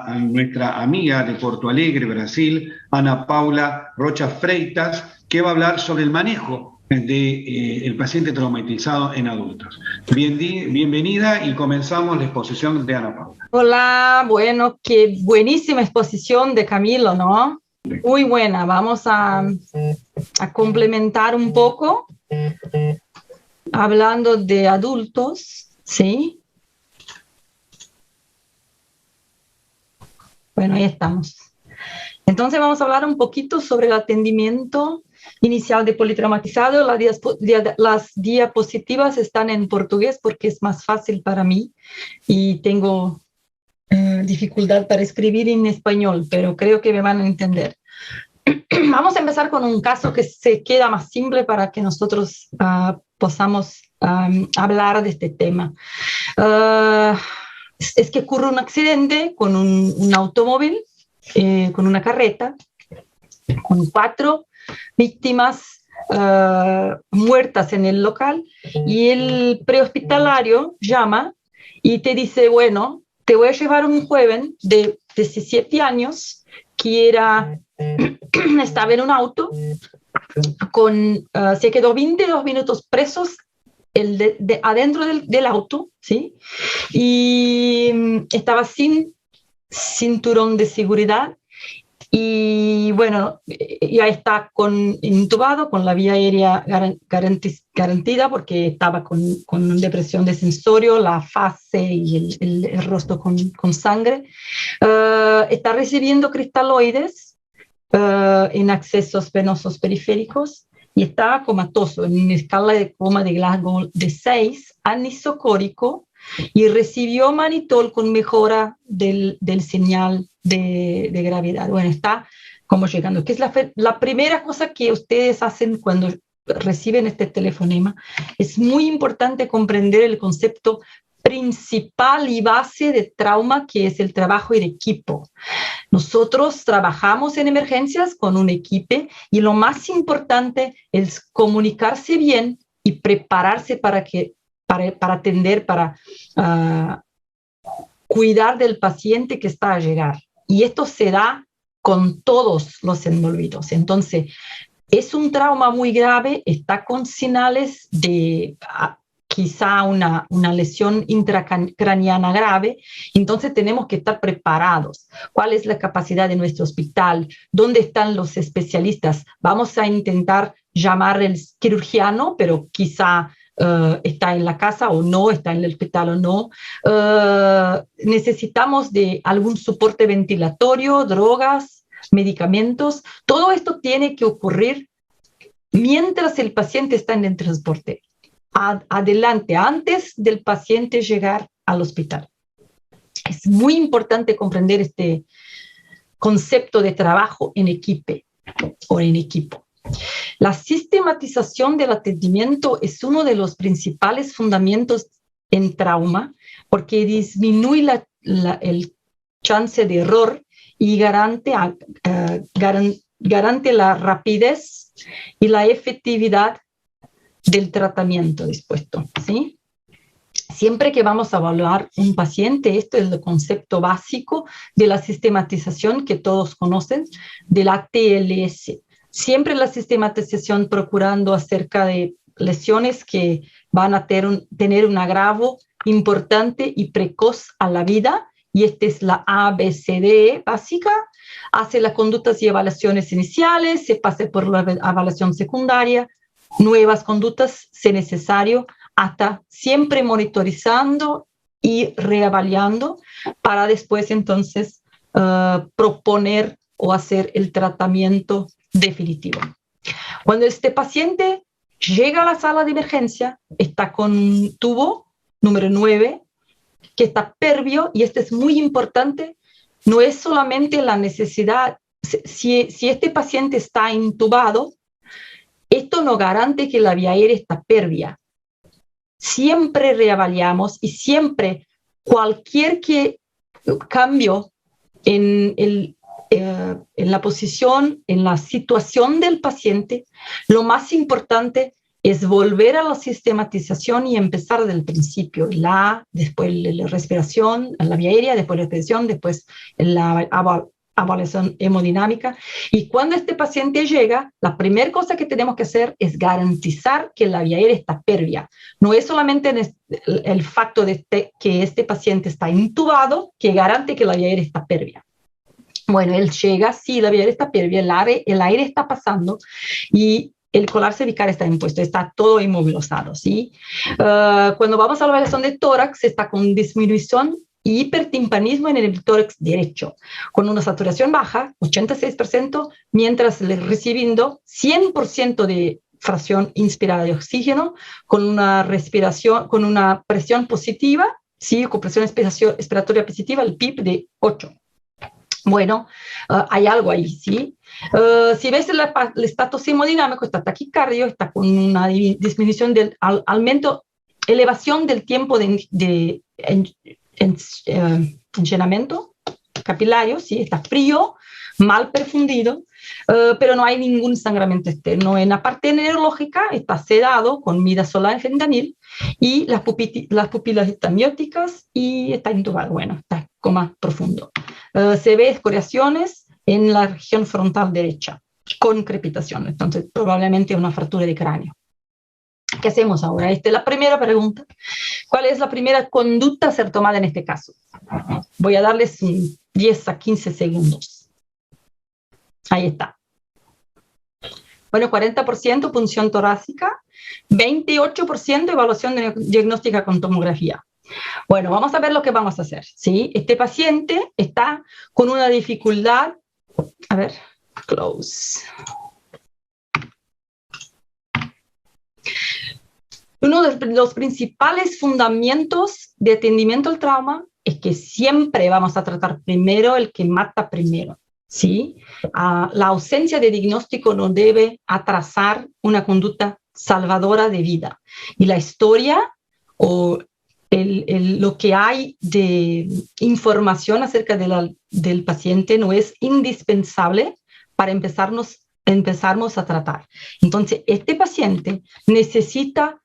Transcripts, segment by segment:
a nuestra amiga de Porto Alegre, Brasil, Ana Paula Rocha Freitas, que va a hablar sobre el manejo del paciente traumatizado en adultos. Bienvenida y comenzamos la exposición de Ana Paula. Hola, bueno, qué buenísima exposición de Camilo, ¿no? Muy buena, vamos a complementar un poco hablando de adultos, ¿sí? Bueno, ahí estamos. Entonces vamos a hablar un poquito sobre el atendimiento inicial de politraumatizado. Las diapositivas están en portugués porque es más fácil para mí y tengo dificultad para escribir en español, pero creo que me van a entender. Vamos a empezar con un caso que se queda más simple para que nosotros podamos hablar de este tema. Es que ocurre un accidente con un automóvil, con una carreta, con 4 víctimas muertas en el local, y el prehospitalario llama y te dice, bueno, te voy a llevar un joven de 17 años que estaba en un auto, se quedó 22 minutos presos adentro del auto, ¿sí? Y estaba sin cinturón de seguridad. Y bueno, ya está intubado con la vía aérea garantida porque estaba con depresión de sensorio, la fase y el rostro con sangre. Está recibiendo cristaloides en accesos venosos periféricos y está comatoso en una escala de coma de Glasgow de 6, anisocórico, y recibió manitol con mejora del señal de gravedad. Bueno, está como llegando. ¿Qué es la primera cosa que ustedes hacen cuando reciben este telefonema? Es muy importante comprender el concepto principal y base de trauma, que es el trabajo en equipo. Nosotros trabajamos en emergencias con un equipo y lo más importante es comunicarse bien y prepararse para atender, para cuidar del paciente que está a llegar. Y esto se da con todos los envolvidos. Entonces, es un trauma muy grave, está con señales de quizá una lesión intracraniana grave. Entonces tenemos que estar preparados. ¿Cuál es la capacidad de nuestro hospital? ¿Dónde están los especialistas? Vamos a intentar llamar al cirujano, pero quizá está en la casa o no, está en el hospital o no. Necesitamos de algún soporte ventilatorio, drogas, medicamentos. Todo esto tiene que ocurrir mientras el paciente está en el transporte. Adelante, antes del paciente llegar al hospital. Es muy importante comprender este concepto de trabajo en equipo o en equipo. La sistematización del atendimiento es uno de los principales fundamentos en trauma porque disminuye el chance de error y garante la rapidez y la efectividad del tratamiento dispuesto, ¿sí? Siempre que vamos a evaluar un paciente, esto es el concepto básico de la sistematización que todos conocen, de la TLS. Siempre la sistematización procurando acerca de lesiones que van a tener un agravo importante y precoz a la vida, y esta es la ABCD básica. Hace las conductas y evaluaciones iniciales, se pasa por la evaluación secundaria, nuevas conductas si necesario, hasta siempre monitorizando y reevaluando para después entonces proponer o hacer el tratamiento definitivo. Cuando este paciente llega a la sala de emergencia, está con un tubo número 9 que está pervio, y este es muy importante, no es solamente la necesidad, si este paciente está intubado, esto no garante que la vía aérea está pervia. Siempre reevaluamos y siempre cualquier cambio en la posición, en la situación del paciente, lo más importante es volver a la sistematización y empezar del principio, después la respiración, la vía aérea, después la respiración, después la evaluación hemodinámica. Y cuando este paciente llega, la primera cosa que tenemos que hacer es garantizar que la vía aérea está pérvida. No es solamente el facto de que este paciente está intubado que garante que la vía aérea está pérvida. Bueno, él llega, sí, la vía aérea está pérvida, el aire está pasando y el colar cervical está impuesto, está todo inmovilizado, ¿sí? Cuando vamos a la evaluación de tórax, está con disminución y hipertimpanismo en el tórax derecho, con una saturación baja, 86%, mientras recibiendo 100% de fracción inspirada de oxígeno, con una respiración, con una presión positiva, ¿sí? Con presión expiratoria positiva, el PIP de 8. Bueno, hay algo ahí, ¿sí? Si ves el estatus hemodinámico, está taquicardio, está con una disminución del aumento, elevación del tiempo de llenamiento capilario, ¿sí? Está frío, mal perfundido, pero no hay ningún sangramiento externo. En la parte neurológica está sedado con midazolam y fentanil y las pupilas están mióticas y está intubado, bueno, está en coma profundo. Se ve escoriaciones en la región frontal derecha con crepitación, entonces probablemente una fractura de cráneo. ¿Qué hacemos ahora? Esta es la primera pregunta. ¿Cuál es la primera conducta a ser tomada en este caso? Voy a darles 10 a 15 segundos. Ahí está. Bueno, 40% punción torácica, 28% evaluación diagnóstica con tomografía. Bueno, vamos a ver lo que vamos a hacer, ¿sí? Este paciente está con una dificultad, a ver, close. Uno de los principales fundamentos de atendimiento al trauma es que siempre vamos a tratar primero el que mata primero, ¿sí? La ausencia de diagnóstico no debe atrasar una conducta salvadora de vida. Y la historia o lo que hay de información acerca del paciente no es indispensable para empezarnos a tratar. Entonces, este paciente necesita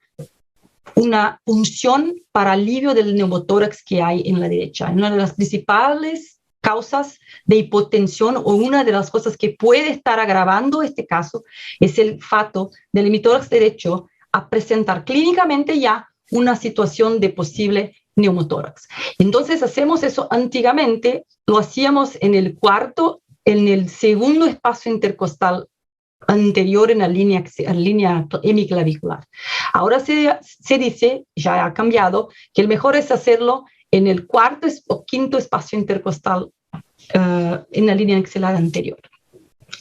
una punción para alivio del neumotórax que hay en la derecha. Una de las principales causas de hipotensión o una de las cosas que puede estar agravando este caso es el fato del hemitórax derecho a presentar clínicamente ya una situación de posible neumotórax. Entonces hacemos eso antiguamente, lo hacíamos en el segundo espacio intercostal anterior en la línea hemiclavicular. Ahora se dice, ya ha cambiado, que el mejor es hacerlo en el cuarto o quinto espacio intercostal en la línea axilar anterior.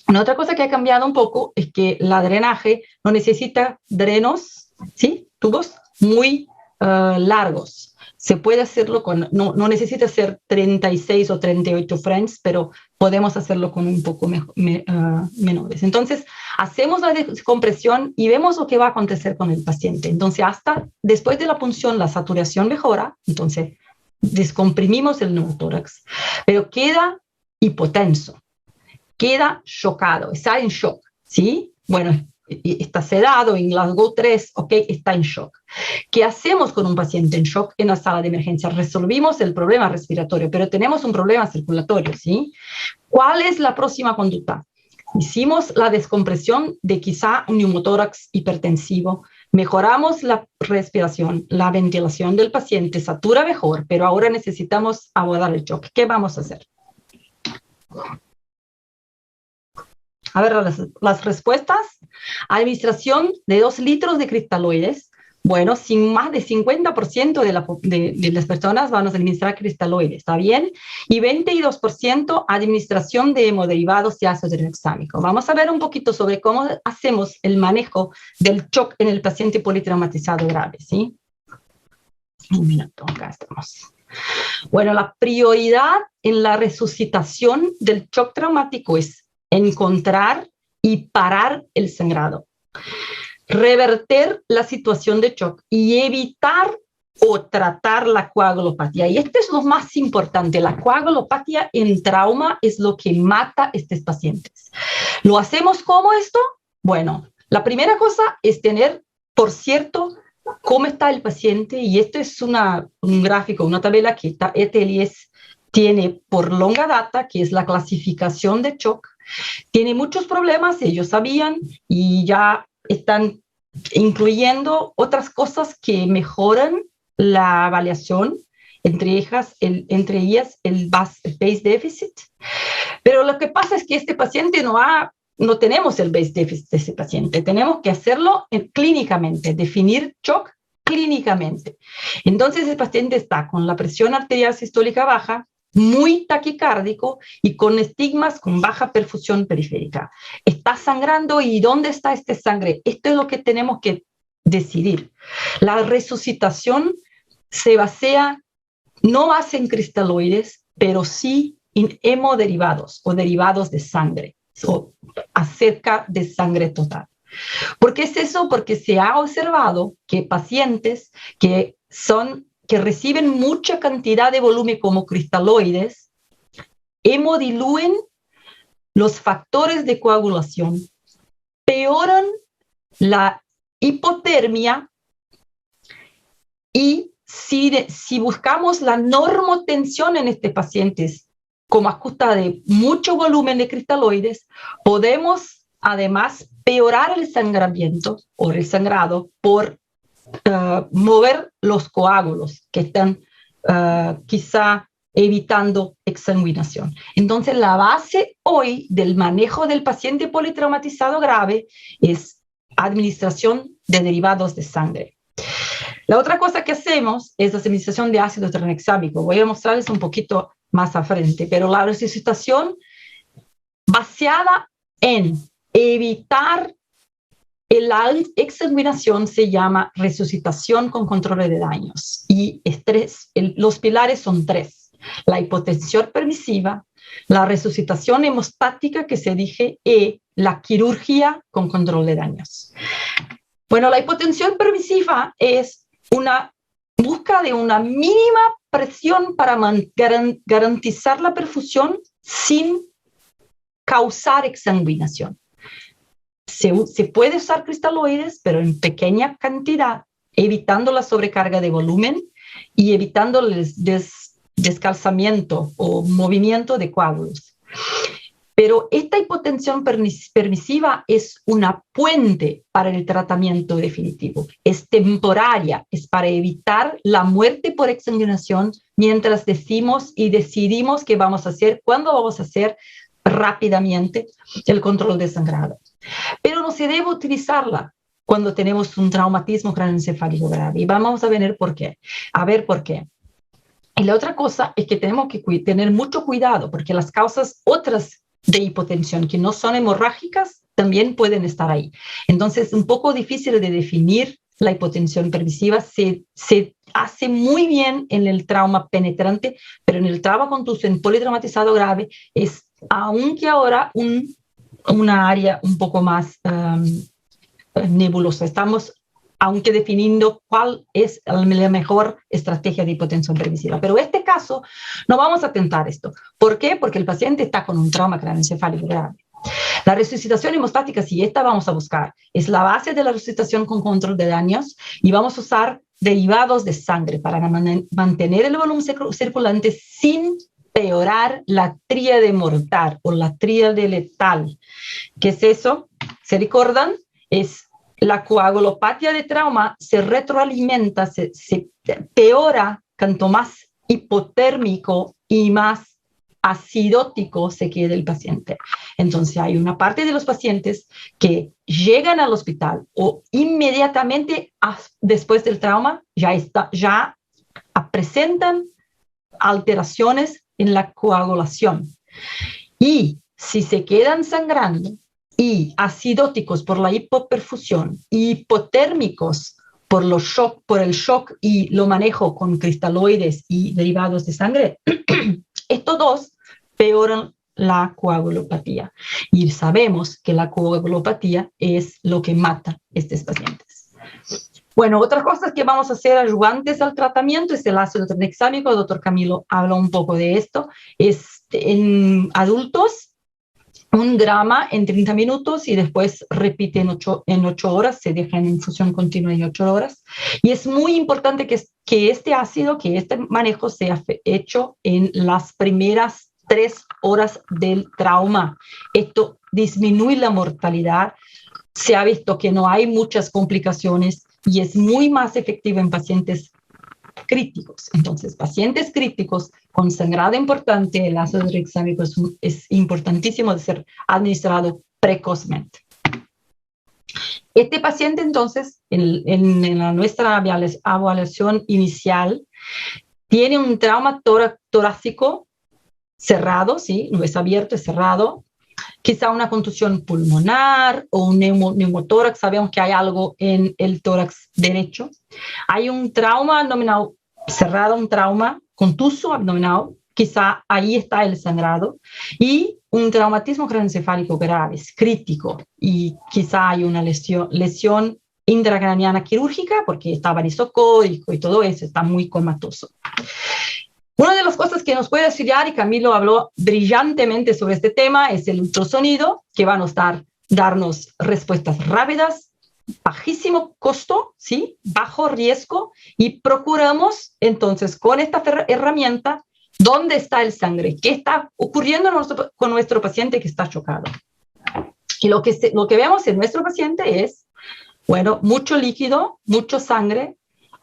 Una otra cosa que ha cambiado un poco es que el drenaje no necesita drenos, ¿sí? Tubos muy largos. Se puede hacerlo no necesita ser 36 o 38 frames, pero podemos hacerlo con un poco menores. Entonces, hacemos la descompresión y vemos lo que va a acontecer con el paciente. Entonces, hasta después de la punción, la saturación mejora, entonces descomprimimos el neumotórax, pero queda hipotenso, queda chocado, está en shock, ¿sí? Bueno, está sedado en Glasgow 3, ok, está en shock. ¿Qué hacemos con un paciente en shock en la sala de emergencia? Resolvimos el problema respiratorio, pero tenemos un problema circulatorio, ¿sí? ¿Cuál es la próxima conducta? Hicimos la descompresión de quizá un neumotórax hipertensivo, mejoramos la respiración, la ventilación del paciente, satura mejor, pero ahora necesitamos abordar el shock. ¿Qué vamos a hacer? A ver, las respuestas. Administración de 2 litros de cristaloides. Bueno, sin más de 50% de las personas van a administrar cristaloides, ¿está bien? Y 22% administración de hemoderivados y ácido tranexámico. Vamos a ver un poquito sobre cómo hacemos el manejo del shock en el paciente politraumatizado grave, ¿sí? Un minuto, acá estamos. Bueno, la prioridad en la resucitación del shock traumático es encontrar y parar el sangrado, reverter la situación de shock y evitar o tratar la coagulopatía. Y esto es lo más importante. La coagulopatía en trauma es lo que mata a estos pacientes. ¿Lo hacemos como esto? Bueno, la primera cosa es tener por cierto, cómo está el paciente, y esto es un gráfico, una tabla que ETLS tiene por longa data, que es la clasificación de shock. Tiene muchos problemas, ellos sabían, y ya están incluyendo otras cosas que mejoran la avaliación, entre ellas el base deficit. Pero lo que pasa es que este paciente no tenemos el base deficit de ese paciente, tenemos que hacerlo clínicamente, definir shock clínicamente. Entonces el paciente está con la presión arterial sistólica baja, muy taquicárdico y con estigmas con baja perfusión periférica. Está sangrando, ¿y dónde está este sangre? Esto es lo que tenemos que decidir. La resucitación se basea no más en cristaloides, pero sí en hemoderivados o derivados de sangre, o acerca de sangre total. ¿Por qué es eso? Porque se ha observado que pacientes que reciben mucha cantidad de volumen como cristaloides, hemodilúen los factores de coagulación, peoran la hipotermia, y si buscamos la normotensión en estos pacientes como a costa de mucho volumen de cristaloides, podemos además peorar el sangramiento o el sangrado por mover los coágulos que están quizá evitando exsanguinación. Entonces, la base hoy del manejo del paciente politraumatizado grave es administración de derivados de sangre. La otra cosa que hacemos es la administración de ácido tranexámico. Voy a mostrarles un poquito más a frente, pero la resucitación basada en evitar la exsanguinación se llama resucitación con control de daños. Y los pilares son tres: la hipotensión permisiva, la resucitación hemostática que se dije, y la quirugía con control de daños. Bueno, la hipotensión permisiva es una busca de una mínima presión para garantizar la perfusión sin causar exsanguinación. Se puede usar cristaloides, pero en pequeña cantidad, evitando la sobrecarga de volumen y evitando el descalzamiento o movimiento de coágulos. Pero esta hipotensión permisiva es una puente para el tratamiento definitivo. Es temporaria, es para evitar la muerte por exsanguinación mientras decidimos qué vamos a hacer, cuándo vamos a hacer rápidamente el control de sangrado. Pero no se debe utilizarla cuando tenemos un traumatismo craneoencefálico grave. Y vamos a ver por qué. Y la otra cosa es que tenemos que tener mucho cuidado, porque las causas otras de hipotensión que no son hemorrágicas también pueden estar ahí. Entonces, es un poco difícil de definir la hipotensión permisiva. Se hace muy bien en el trauma penetrante, pero en el trauma contusión politraumatizado grave es, aunque ahora, una área un poco más nebulosa. Estamos aunque definiendo cuál es la mejor estrategia de hipotensión permisiva. Pero en este caso no vamos a tentar esto. ¿Por qué? Porque el paciente está con un trauma craneoencefálico grave. La resucitación hemostática, si esta vamos a buscar, es la base de la resucitación con control de daños, y vamos a usar derivados de sangre para mantener el volumen circulante sin peorar la tríade mortal o la tríade letal. ¿Qué es eso? ¿Se recuerdan? Es la coagulopatía de trauma se retroalimenta, se peora cuanto más hipotérmico y más acidótico se quede el paciente. Entonces hay una parte de los pacientes que llegan al hospital o inmediatamente después del trauma ya presentan alteraciones en la coagulación. Y si se quedan sangrando, y acidóticos por la hipoperfusión, y hipotérmicos por el shock y lo manejo con cristaloides y derivados de sangre, estos dos peoran la coagulopatía. Y sabemos que la coagulopatía es lo que mata a estos pacientes. Bueno, otras cosas que vamos a hacer ayudantes al tratamiento es el ácido tranexámico. El doctor Camilo habla un poco de esto. En adultos, un grama en 30 minutos y después repite en 8 horas, se deja en infusión continua en 8 horas. Y es muy importante que este ácido, que este manejo sea hecho en las primeras 3 horas del trauma. Esto disminuye la mortalidad. Se ha visto que no hay muchas complicaciones y es muy más efectivo en pacientes críticos. Entonces, pacientes críticos con sangrado importante, el ácido uricámico es importantísimo de ser administrado precozmente. Este paciente, entonces, en nuestra evaluación inicial, tiene un trauma torácico cerrado, ¿sí? No es abierto, es cerrado. Quizá una contusión pulmonar o un neumotórax, sabemos que hay algo en el tórax derecho. Hay un trauma abdominal cerrado, un trauma contuso abdominal, quizá ahí está el sangrado, y un traumatismo craneoencefálico grave, es crítico, y quizá hay una lesión intracraniana quirúrgica porque estaba anisocórico y todo eso, está muy comatoso. Una de las cosas que nos puede auxiliar, y Camilo habló brillantemente sobre este tema, es el ultrasonido, que van a darnos respuestas rápidas, bajísimo costo, ¿sí? Bajo riesgo, y procuramos entonces con esta herramienta dónde está el sangre, qué está ocurriendo con nuestro paciente que está chocado. Y lo que vemos en nuestro paciente es, bueno, mucho líquido, mucho sangre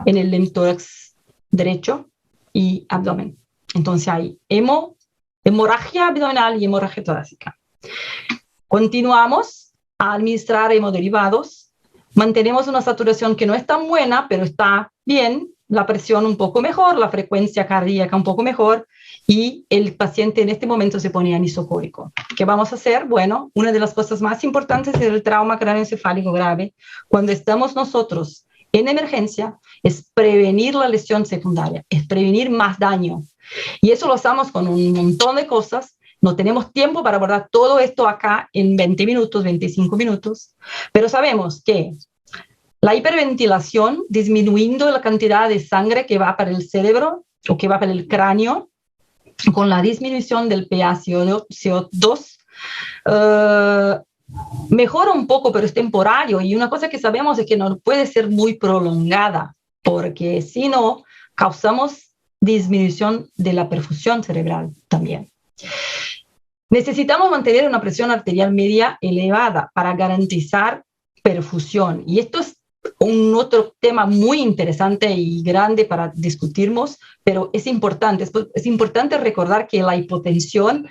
en el hemitórax derecho y abdomen. Entonces hay hemorragia abdominal y hemorragia torácica. Continuamos a administrar hemoderivados. Mantenemos una saturación que no es tan buena, pero está bien, la presión un poco mejor, la frecuencia cardíaca un poco mejor, y el paciente en este momento se pone anisocórico. ¿Qué vamos a hacer? Bueno, una de las cosas más importantes del trauma craneoencefálico grave, cuando estamos nosotros en emergencia, es prevenir la lesión secundaria, es prevenir más daño. Y eso lo hacemos con un montón de cosas. No tenemos tiempo para abordar todo esto acá en 20 minutos, 25 minutos, pero sabemos que la hiperventilación, disminuyendo la cantidad de sangre que va para el cerebro o que va para el cráneo, con la disminución del PaCO2, mejora un poco, pero es temporario. Y una cosa que sabemos es que no puede ser muy prolongada, porque si no, causamos disminución de la perfusión cerebral también. Necesitamos mantener una presión arterial media elevada para garantizar perfusión. Y esto es un otro tema muy interesante y grande para discutirnos, pero es importante recordar que la hipotensión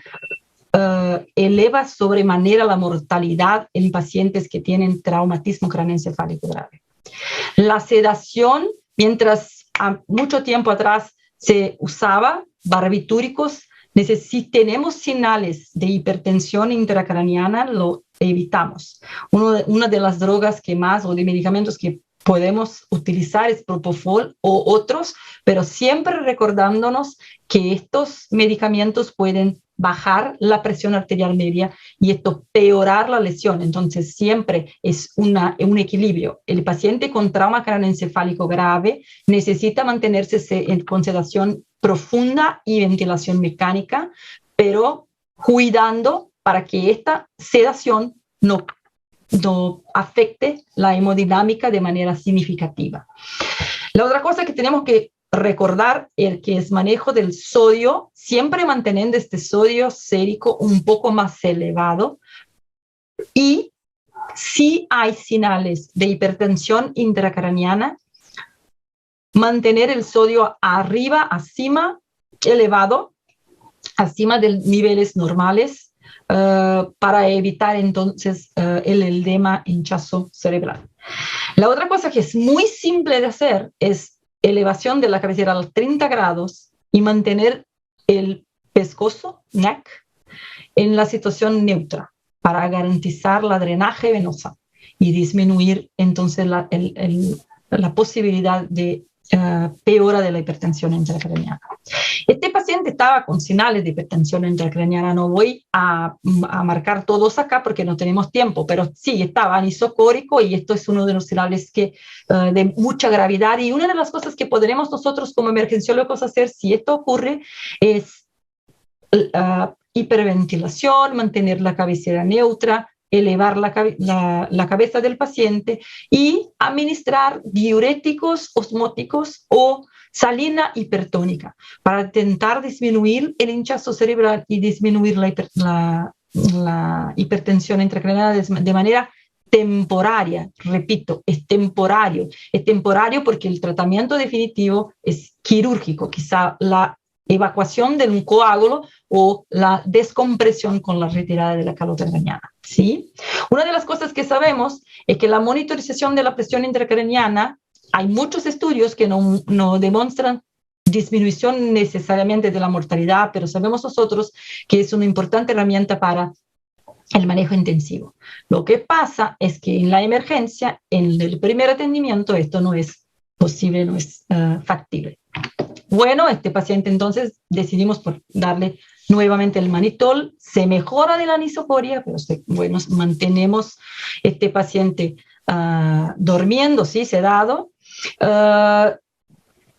eleva sobremanera la mortalidad en pacientes que tienen traumatismo craneoencefálico grave. La sedación, mientras mucho tiempo atrás se usaba barbitúricos, si tenemos señales de hipertensión intracraniana, lo evitamos. Una de las drogas que más, o de medicamentos que podemos utilizar es propofol o otros, pero siempre recordándonos que estos medicamentos pueden bajar la presión arterial media y esto peorar la lesión. Entonces siempre es un equilibrio. El paciente con trauma craneoencefálico grave necesita mantenerse con sedación profunda y ventilación mecánica, pero cuidando para que esta sedación no afecte la hemodinámica de manera significativa. La otra cosa que tenemos que recordar es que es manejo del sodio, siempre manteniendo este sodio sérico un poco más elevado, y si hay señales de hipertensión intracraniana, mantener el sodio elevado, acima de niveles normales, para evitar entonces el edema hinchazo cerebral. La otra cosa que es muy simple de hacer es elevación de la cabecera a los 30 grados y mantener el pescozo, neck, en la situación neutra para garantizar la drenaje venosa y disminuir entonces la posibilidad de peora de la hipertensión intracraniana. Este paciente estaba con señales de hipertensión intracraniana. No voy a marcar todos acá porque no tenemos tiempo, pero sí, estaba anisocórico y esto es uno de los señales de mucha gravedad. Y una de las cosas que podremos nosotros como emergenciólogos hacer si esto ocurre es hiperventilación, mantener la cabecera neutra, elevar la cabeza del paciente y administrar diuréticos osmóticos o salina hipertónica para intentar disminuir el hinchazo cerebral y disminuir la hipertensión intracraneana de manera temporaria. Repito, es temporario porque el tratamiento definitivo es quirúrgico, quizá la evacuación de un coágulo o la descompresión con la retirada de la calota craneana, ¿sí? Una de las cosas que sabemos es que la monitorización de la presión intracraneana, hay muchos estudios que no demuestran disminución necesariamente de la mortalidad, pero sabemos nosotros que es una importante herramienta para el manejo intensivo. Lo que pasa es que en la emergencia, en el primer atendimiento, esto no es posible, no es factible. Bueno, este paciente entonces decidimos por darle nuevamente el manitol, se mejora de la anisocoria, pero bueno, mantenemos este paciente durmiendo, sí, sedado,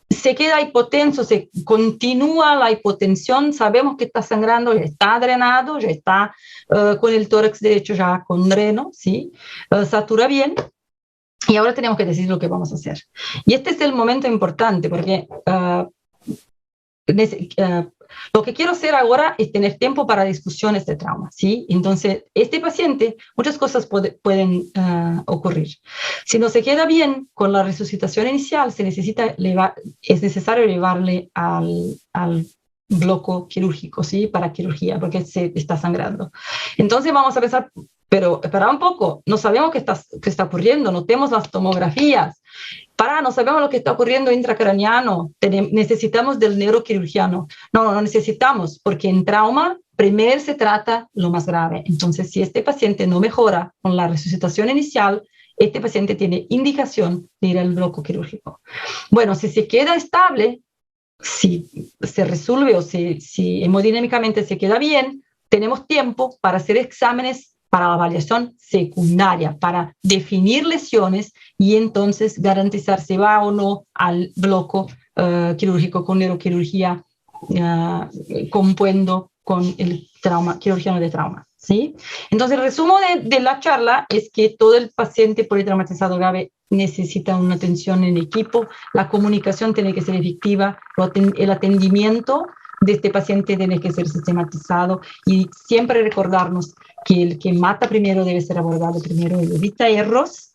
se queda hipotenso, se continúa la hipotensión, sabemos que está sangrando, ya está drenado, ya está con el tórax derecho ya con dreno, ¿sí? Satura bien. Y ahora tenemos que decidir lo que vamos a hacer. Y este es el momento importante porque lo que quiero hacer ahora es tener tiempo para discusiones de trauma, ¿sí? Entonces, este paciente, muchas cosas pueden ocurrir. Si no se queda bien con la resucitación inicial, es necesario llevarle al bloco quirúrgico, ¿sí? Para quirugía, porque se está sangrando. Entonces vamos a pensar, pero espera un poco, no sabemos qué está ocurriendo, no tenemos las tomografías, no sabemos lo que está ocurriendo intracraneano, necesitamos del neuroquirurgiano. No necesitamos, porque en trauma primero se trata lo más grave. Entonces, si este paciente no mejora con la resucitación inicial, este paciente tiene indicación de ir al bloco quirúrgico. Bueno, si se queda estable, si se resuelve o si hemodinámicamente se queda bien, tenemos tiempo para hacer exámenes para la evaluación secundaria, para definir lesiones y entonces garantizar si va o no al bloco quirúrgico con neuroquirugía, compuendo con el quirurgiano de trauma, ¿sí? Entonces, el resumen de la charla es que todo el paciente politraumatizado grave necesita una atención en equipo, la comunicación tiene que ser efectiva, el atendimiento de este paciente tiene que ser sistematizado y siempre recordarnos que el que mata primero debe ser abordado primero y evita errores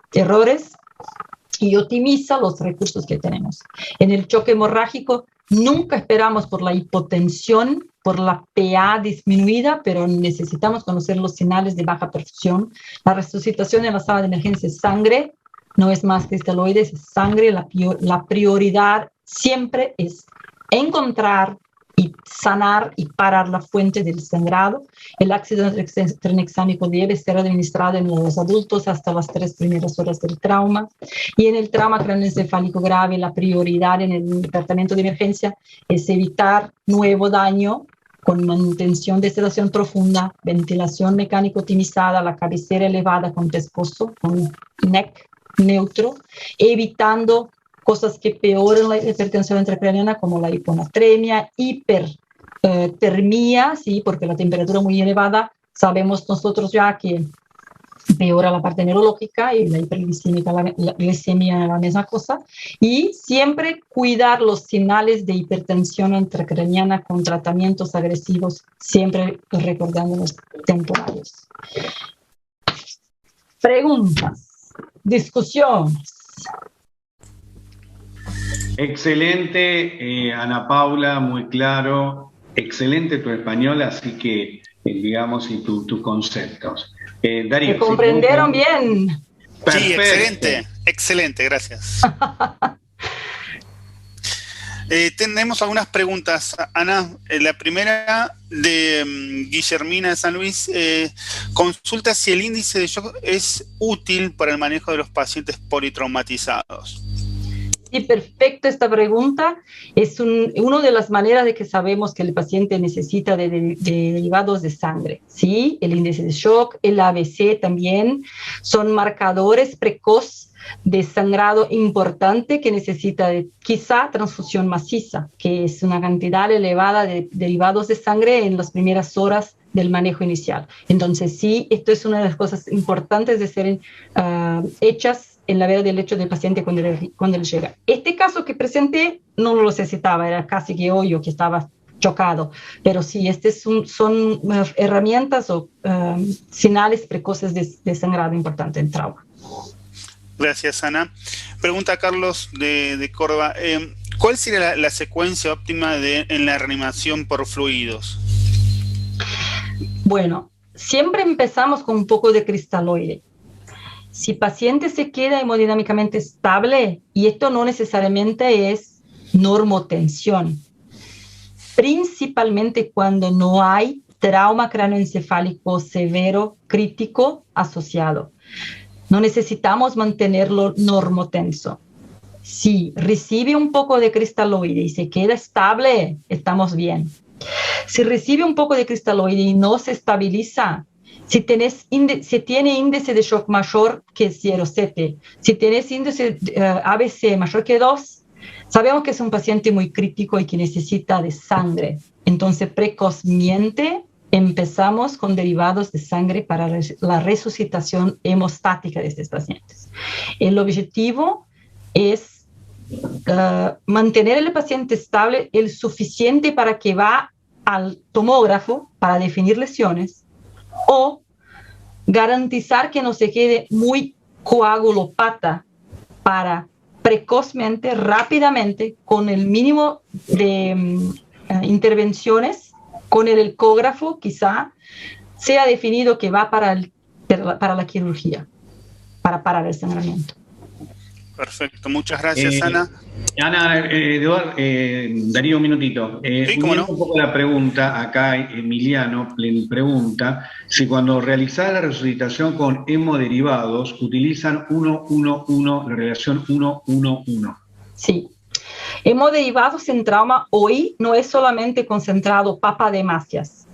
y optimiza los recursos que tenemos. En el choque hemorrágico nunca esperamos por la hipotensión, por la PA disminuida, pero necesitamos conocer los señales de baja perfusión. La resucitación en la sala de emergencia es sangre, no es más cristaloides, es sangre. La prioridad siempre es encontrar y sanar y parar la fuente del sangrado. El ácido tranexámico debe ser administrado en los adultos hasta las 3 primeras horas del trauma. Y en el trauma craneoencefálico grave, la prioridad en el tratamiento de emergencia es evitar nuevo daño con manutención de sedación profunda, ventilación mecánica optimizada, la cabecera elevada con pescozo, con neck neutro, evitando cosas que peoran la hipertensión intracraneana como la hiponatremia, hipertermia, ¿sí? Porque la temperatura muy elevada, sabemos nosotros ya que peora la parte neurológica y la hiperglicemia, la glicemia la misma cosa. Y siempre cuidar los señales de hipertensión intracraneana con tratamientos agresivos, siempre recordando los temporales. Preguntas, discusiones. Excelente, Ana Paula, muy claro, excelente tu español, así que, digamos, y tus conceptos. Darío, ¿Me comprendieron bien? Perfecto. Sí, excelente, gracias. Tenemos algunas preguntas, Ana. La primera de Guillermina de San Luis, consulta si el índice de shock es útil para el manejo de los pacientes politraumatizados. Sí, perfecto esta pregunta. Es una de las maneras de que sabemos que el paciente necesita de derivados de sangre. Sí, el índice de shock, el ABC también son marcadores precoz de sangrado importante que necesita quizá transfusión maciza, que es una cantidad elevada de derivados de sangre en las primeras horas del manejo inicial. Entonces, sí, esto es una de las cosas importantes de ser hechas en la veda del lecho del paciente cuando él llega. Este caso que presenté no lo necesitaba, era casi que obvio que estaba chocado, pero sí, son herramientas o señales precoces de sangrado importante en trauma. Gracias, Ana. Pregunta Carlos de Córdoba, ¿cuál sería la secuencia óptima en la reanimación por fluidos? Bueno, siempre empezamos con un poco de cristaloide. Si el paciente se queda hemodinámicamente estable, y esto no necesariamente es normotensión, principalmente cuando no hay trauma cráneoencefálico severo crítico asociado. No necesitamos mantenerlo normotenso. Si recibe un poco de cristaloide y se queda estable, estamos bien. Si recibe un poco de cristaloide y no se estabiliza, si tiene índice de shock mayor que 0,7, si tienes índice ABC mayor que 2, sabemos que es un paciente muy crítico y que necesita de sangre. Entonces, precozmente empezamos con derivados de sangre para la resucitación hemostática de estos pacientes. El objetivo es mantener al paciente estable el suficiente para que va al tomógrafo para definir lesiones, o garantizar que no se quede muy coagulopata para precozmente, rápidamente, con el mínimo de intervenciones, con el ecógrafo quizá, sea definido que va para la quirugía, para parar el sangramiento. Perfecto, muchas gracias, Ana. Ana, Eduardo, Darío, un minutito. Sí, cómo no. Un poco la pregunta, acá Emiliano pregunta si cuando realizás la resucitación con hemoderivados utilizan 1-1-1, la relación 1-1-1. Sí. Hemoderivados en trauma hoy no es solamente concentrado papademasias.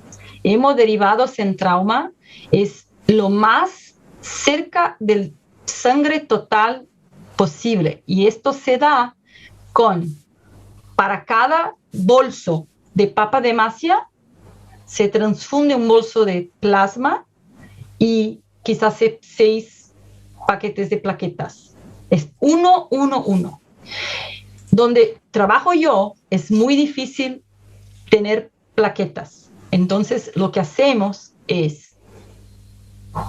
Hemoderivados en trauma es lo más cerca del sangre total posible, y esto se da para cada bolso de papademasia se transfunde un bolso de plasma y quizás 6 paquetes de plaquetas. Es 1-1-1. Donde trabajo yo es muy difícil tener plaquetas. Entonces lo que hacemos es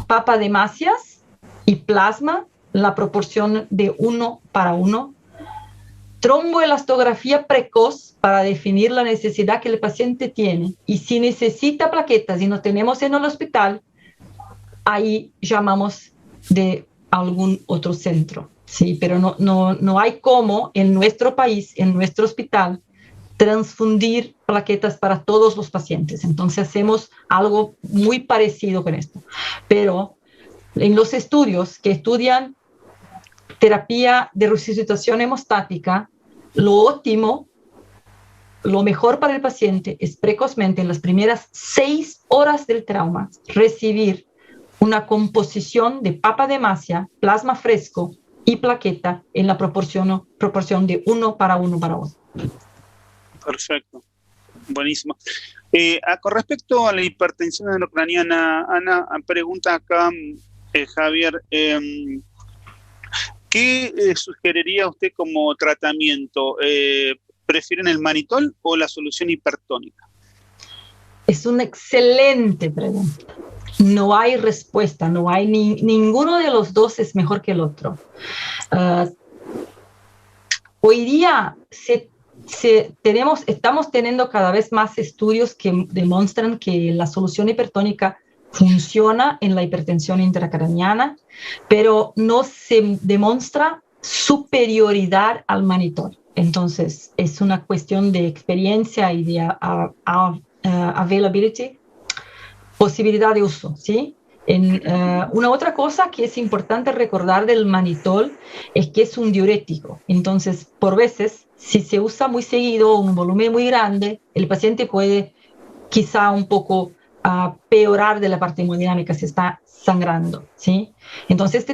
papademasias y plasma, la proporción de 1:1, tromboelastografía precoz para definir la necesidad que el paciente tiene, y si necesita plaquetas y no tenemos en el hospital, ahí llamamos de algún otro centro, ¿sí? Pero no hay cómo en nuestro país, en nuestro hospital, transfundir plaquetas para todos los pacientes. Entonces hacemos algo muy parecido con esto. Pero en los estudios que estudian terapia de resucitación hemostática, lo óptimo, lo mejor para el paciente es precozmente en las primeras 6 horas del trauma recibir una composición de papademasia, plasma fresco y plaqueta en la proporción de 1:1:1. Perfecto, buenísimo. Con respecto a la hipertensión endocraniana, Ana, pregunta acá Javier, ¿qué sugeriría usted como tratamiento? ¿Prefieren el manitol o la solución hipertónica? Es una excelente pregunta. No hay respuesta, no hay ninguno de los dos es mejor que el otro. Hoy día estamos teniendo cada vez más estudios que demuestran que la solución hipertónica funciona en la hipertensión intracraniana, pero no se demuestra superioridad al manitol. Entonces, es una cuestión de experiencia y de availability, posibilidad de uso, ¿sí? Una otra cosa que es importante recordar del manitol es que es un diurético. Entonces, por veces, si se usa muy seguido, un volumen muy grande, el paciente puede quizá un poco peorar de la parte hemodinámica, se está sangrando, ¿sí? Entonces,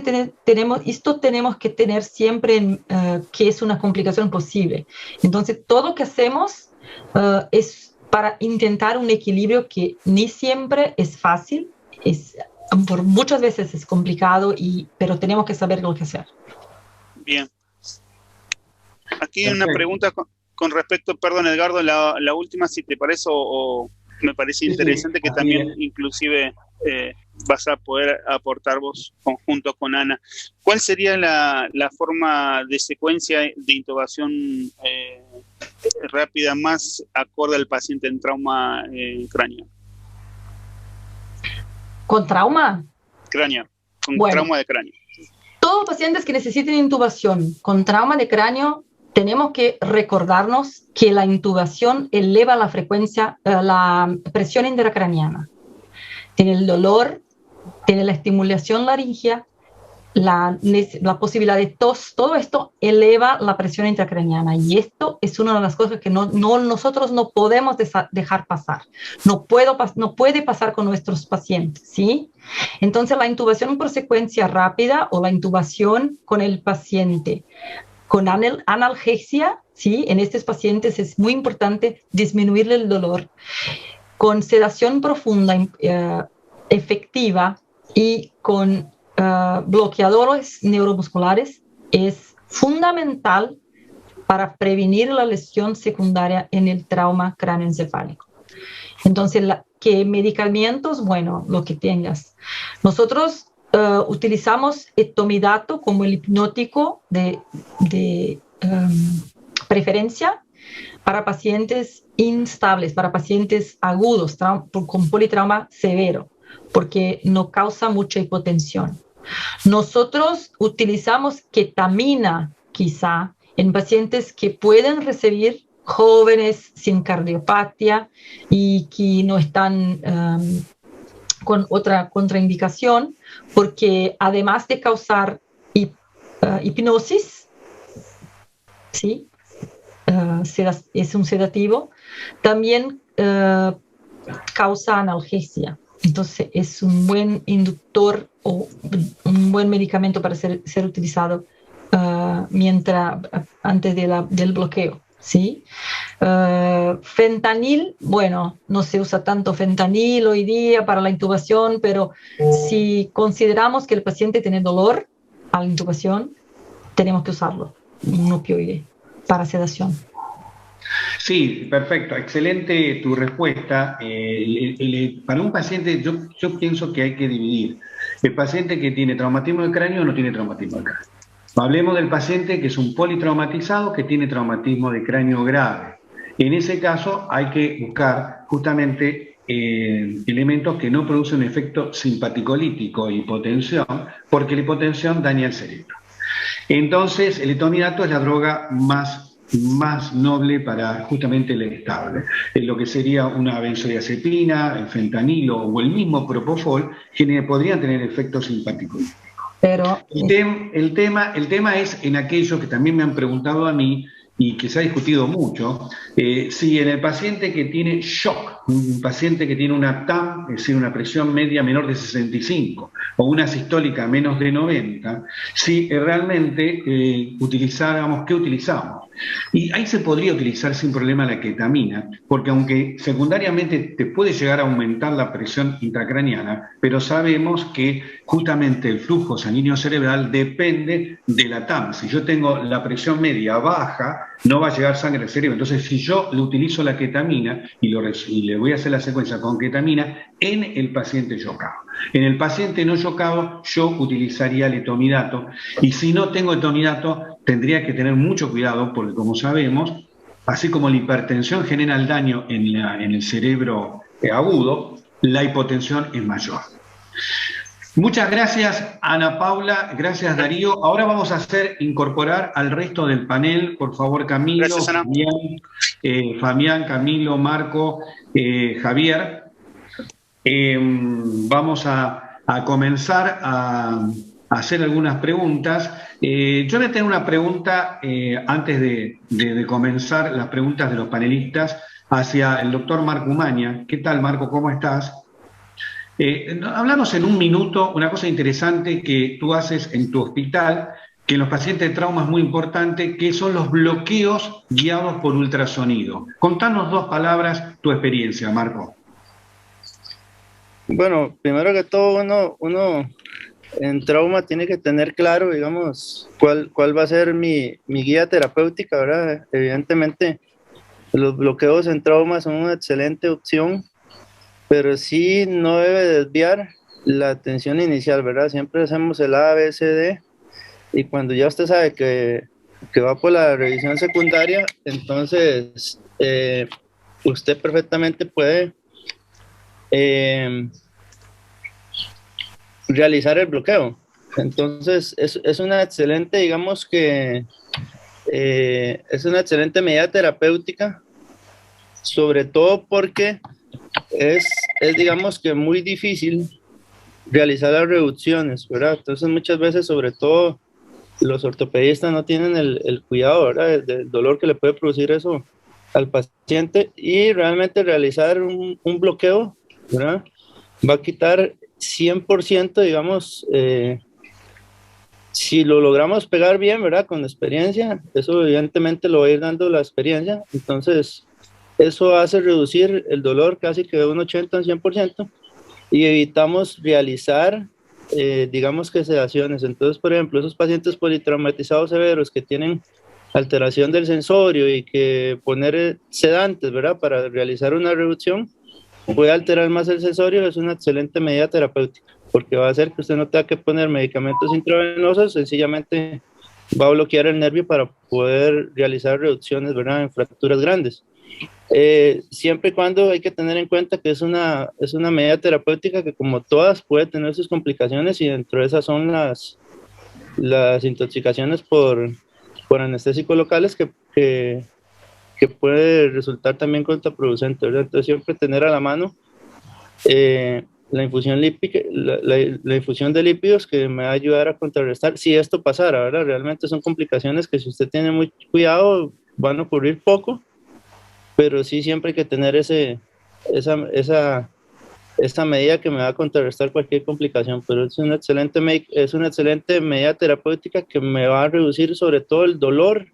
esto tenemos que tener siempre que es una complicación posible. Entonces, todo lo que hacemos es para intentar un equilibrio que ni siempre es fácil, por muchas veces es complicado, pero tenemos que saber lo que hacer. Bien. Aquí hay una pregunta con respecto, perdón Edgardo, la última, si te parece, o me parece interesante, que también inclusive vas a poder aportar vos junto con Ana. ¿Cuál sería la forma de secuencia de intubación rápida más acorde al paciente en trauma craneal? ¿Con trauma? Craneal, con trauma de cráneo. Todos los pacientes que necesiten intubación con trauma de cráneo, tenemos que recordarnos que la intubación eleva la frecuencia, la presión intracraneana. Tiene el dolor, tiene la estimulación laringea, la posibilidad de tos, todo esto eleva la presión intracraneana, y esto es una de las cosas que nosotros no podemos dejar pasar. No puede pasar con nuestros pacientes, ¿sí? Entonces, la intubación por secuencia rápida o la intubación con el paciente con analgesia, ¿sí? En estos pacientes es muy importante disminuirle el dolor. Con sedación profunda, efectiva, y con bloqueadores neuromusculares es fundamental para prevenir la lesión secundaria en el trauma cráneoencefálico. Entonces, ¿qué medicamentos? Bueno, lo que tengas. Nosotros utilizamos etomidato como el hipnótico de preferencia para pacientes instables, para pacientes agudos, con politrauma severo, porque no causa mucha hipotensión. Nosotros utilizamos ketamina, quizá, en pacientes que pueden recibir, jóvenes sin cardiopatía y que no están con otra contraindicación, porque además de causar hipnosis, ¿sí? Es un sedativo, también causa analgesia. Entonces es un buen inductor o un buen medicamento para ser utilizado antes del bloqueo, ¿sí? Fentanil, bueno, no se usa tanto fentanil hoy día para la intubación, pero si consideramos que el paciente tiene dolor a la intubación, tenemos que usarlo, un opioide para sedación. Sí, perfecto, excelente tu respuesta. Para un paciente, yo pienso que hay que dividir el paciente que tiene traumatismo de cráneo o no tiene traumatismo de cráneo. Hablemos del paciente que es un politraumatizado que tiene traumatismo de cráneo grave. En ese caso hay que buscar justamente elementos que no producen un efecto simpaticolítico, hipotensión, porque la hipotensión daña el cerebro. Entonces, el etomidato es la droga más noble para justamente el estable. Lo que sería una benzodiazepina, el fentanilo o el mismo propofol, que podrían tener efectos simpaticolíticos. Pero el tema es en aquello que también me han preguntado a mí y que se ha discutido mucho, si en el paciente que tiene shock, un paciente que tiene una TAM, es decir, una presión media menor de 65 o una sistólica menos de 90, si realmente utilizáramos, ¿qué utilizamos? Y ahí se podría utilizar sin problema la ketamina, porque aunque secundariamente te puede llegar a aumentar la presión intracraneana, pero sabemos que justamente el flujo sanguíneo cerebral depende de la TAM. Si yo tengo la presión media baja, no va a llegar sangre al cerebro. Entonces, si yo le utilizo la ketamina y le voy a hacer la secuencia con ketamina en el paciente yocado. En el paciente no yocado, yo utilizaría el etomidato. Y si no tengo etomidato, tendría que tener mucho cuidado porque, como sabemos, así como la hipertensión genera el daño en el cerebro agudo, la hipotensión es mayor. Muchas gracias, Ana Paula, gracias, Darío. Ahora vamos a incorporar al resto del panel, por favor, Camilo, gracias, Fabián, Camilo, Marco, Javier. Vamos a a comenzar a hacer algunas preguntas. Yo voy a tener una pregunta antes de comenzar las preguntas de los panelistas hacia el doctor Marco Umaña. ¿Qué tal, Marco? ¿Cómo estás? Hablamos en un minuto una cosa interesante que tú haces en tu hospital, que en los pacientes de trauma es muy importante, que son los bloqueos guiados por ultrasonido. Contanos 2 palabras tu experiencia, Marco. Bueno, primero que todo, uno en trauma tiene que tener claro, digamos, cuál va a ser mi guía terapéutica, ¿verdad? Evidentemente, los bloqueos en trauma son una excelente opción, pero sí no debe desviar la atención inicial, ¿verdad? Siempre hacemos el A, B, C, D, y cuando ya usted sabe que va por la revisión secundaria, entonces usted perfectamente puede realizar el bloqueo. Entonces es una excelente, digamos que es una excelente medida terapéutica, sobre todo porque es digamos que muy difícil realizar las reducciones, ¿verdad? Entonces muchas veces, sobre todo los ortopedistas no tienen el cuidado, ¿verdad?, del dolor que le puede producir eso al paciente, y realmente realizar un bloqueo, ¿verdad?, va a quitar 100%, digamos, si lo logramos pegar bien, ¿verdad?, con experiencia, eso evidentemente lo va a ir dando la experiencia, entonces eso hace reducir el dolor casi que de un 80 a un 100%, y evitamos realizar, digamos que sedaciones. Entonces, por ejemplo, esos pacientes politraumatizados severos que tienen alteración del sensorio y que poner sedantes, ¿verdad?, para realizar una reducción, puede alterar más el sensorio, es una excelente medida terapéutica, porque va a hacer que usted no tenga que poner medicamentos intravenosos, sencillamente va a bloquear el nervio para poder realizar reducciones, ¿verdad?, en fracturas grandes. Siempre y cuando hay que tener en cuenta que es una medida terapéutica que, como todas, puede tener sus complicaciones, y dentro de esas son las intoxicaciones por anestésicos locales que puede resultar también contraproducente, ¿verdad? Entonces siempre tener a la mano la infusión lípica, la infusión de lípidos, que me va a ayudar a contrarrestar si esto pasara, ¿verdad? Realmente son complicaciones que, si usted tiene muy cuidado, van a ocurrir poco, pero sí siempre hay que tener esa medida que me va a contrarrestar cualquier complicación. Pero es una excelente medida terapéutica que me va a reducir sobre todo el dolor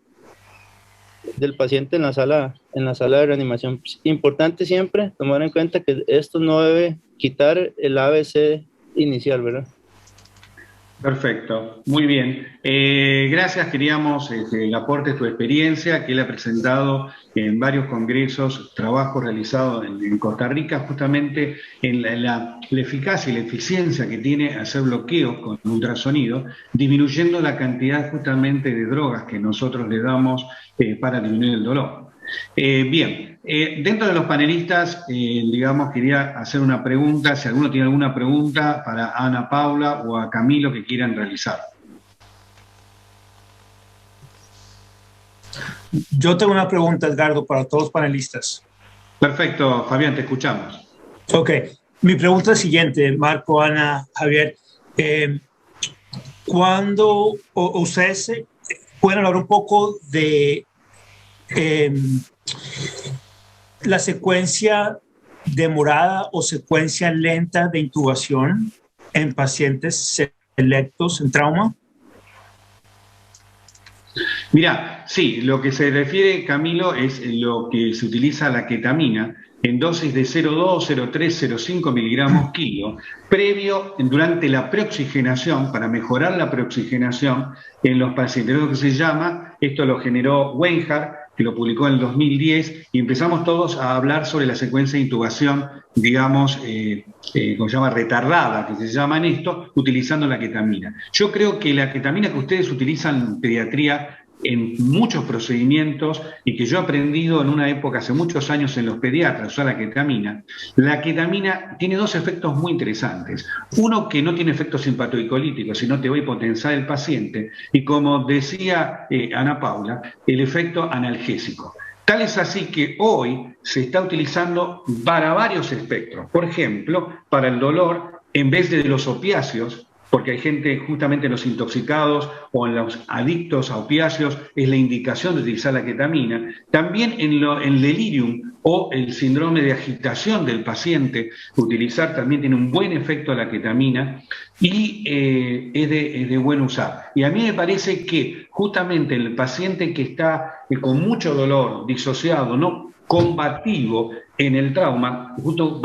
del paciente en la sala de reanimación. Importante siempre tomar en cuenta que esto no debe quitar el ABC inicial, ¿verdad? Perfecto, muy bien. Gracias, queríamos el aporte de tu experiencia, que él ha presentado en varios congresos, trabajo realizado en Costa Rica, justamente en la eficacia y la eficiencia que tiene hacer bloqueos con ultrasonido, disminuyendo la cantidad justamente de drogas que nosotros le damos para disminuir el dolor. Bien, dentro de los panelistas, digamos, quería hacer una pregunta, si alguno tiene alguna pregunta para Ana Paula o a Camilo que quieran realizar. Yo tengo una pregunta, Edgardo, para todos los panelistas. Perfecto, Fabián, te escuchamos. Ok, mi pregunta es la siguiente, Marco, Ana, Javier. ¿Cuándo ustedes pueden hablar un poco de la secuencia demorada o secuencia lenta de intubación en pacientes selectos en trauma? Mira, sí, lo que se refiere, Camilo, es lo que se utiliza la ketamina en dosis de 0,2, 0,3, 0,5 miligramos kilo, durante la preoxigenación, para mejorar la preoxigenación en los pacientes. Lo que se llama, esto lo generó Weinhardt, que lo publicó en el 2010, y empezamos todos a hablar sobre la secuencia de intubación, digamos, como se llama, retardada, que se llama en esto, utilizando la ketamina. Yo creo que la ketamina que ustedes utilizan en pediatría en muchos procedimientos, y que yo he aprendido en una época hace muchos años en los pediatras, usar la ketamina tiene 2 efectos muy interesantes. Uno, que no tiene efectos simpatoicolíticos, sino te va a hipotensar el paciente, y como decía Ana Paula, el efecto analgésico. Tal es así que hoy se está utilizando para varios espectros. Por ejemplo, para el dolor, en vez de los opiáceos, porque hay gente, justamente los intoxicados o en los adictos a opiáceos, es la indicación de utilizar la ketamina. También en delirium o el síndrome de agitación del paciente, utilizar también tiene un buen efecto la ketamina y es de buen usar. Y a mí me parece que justamente el paciente que está con mucho dolor, disociado, no combativo en el trauma, justo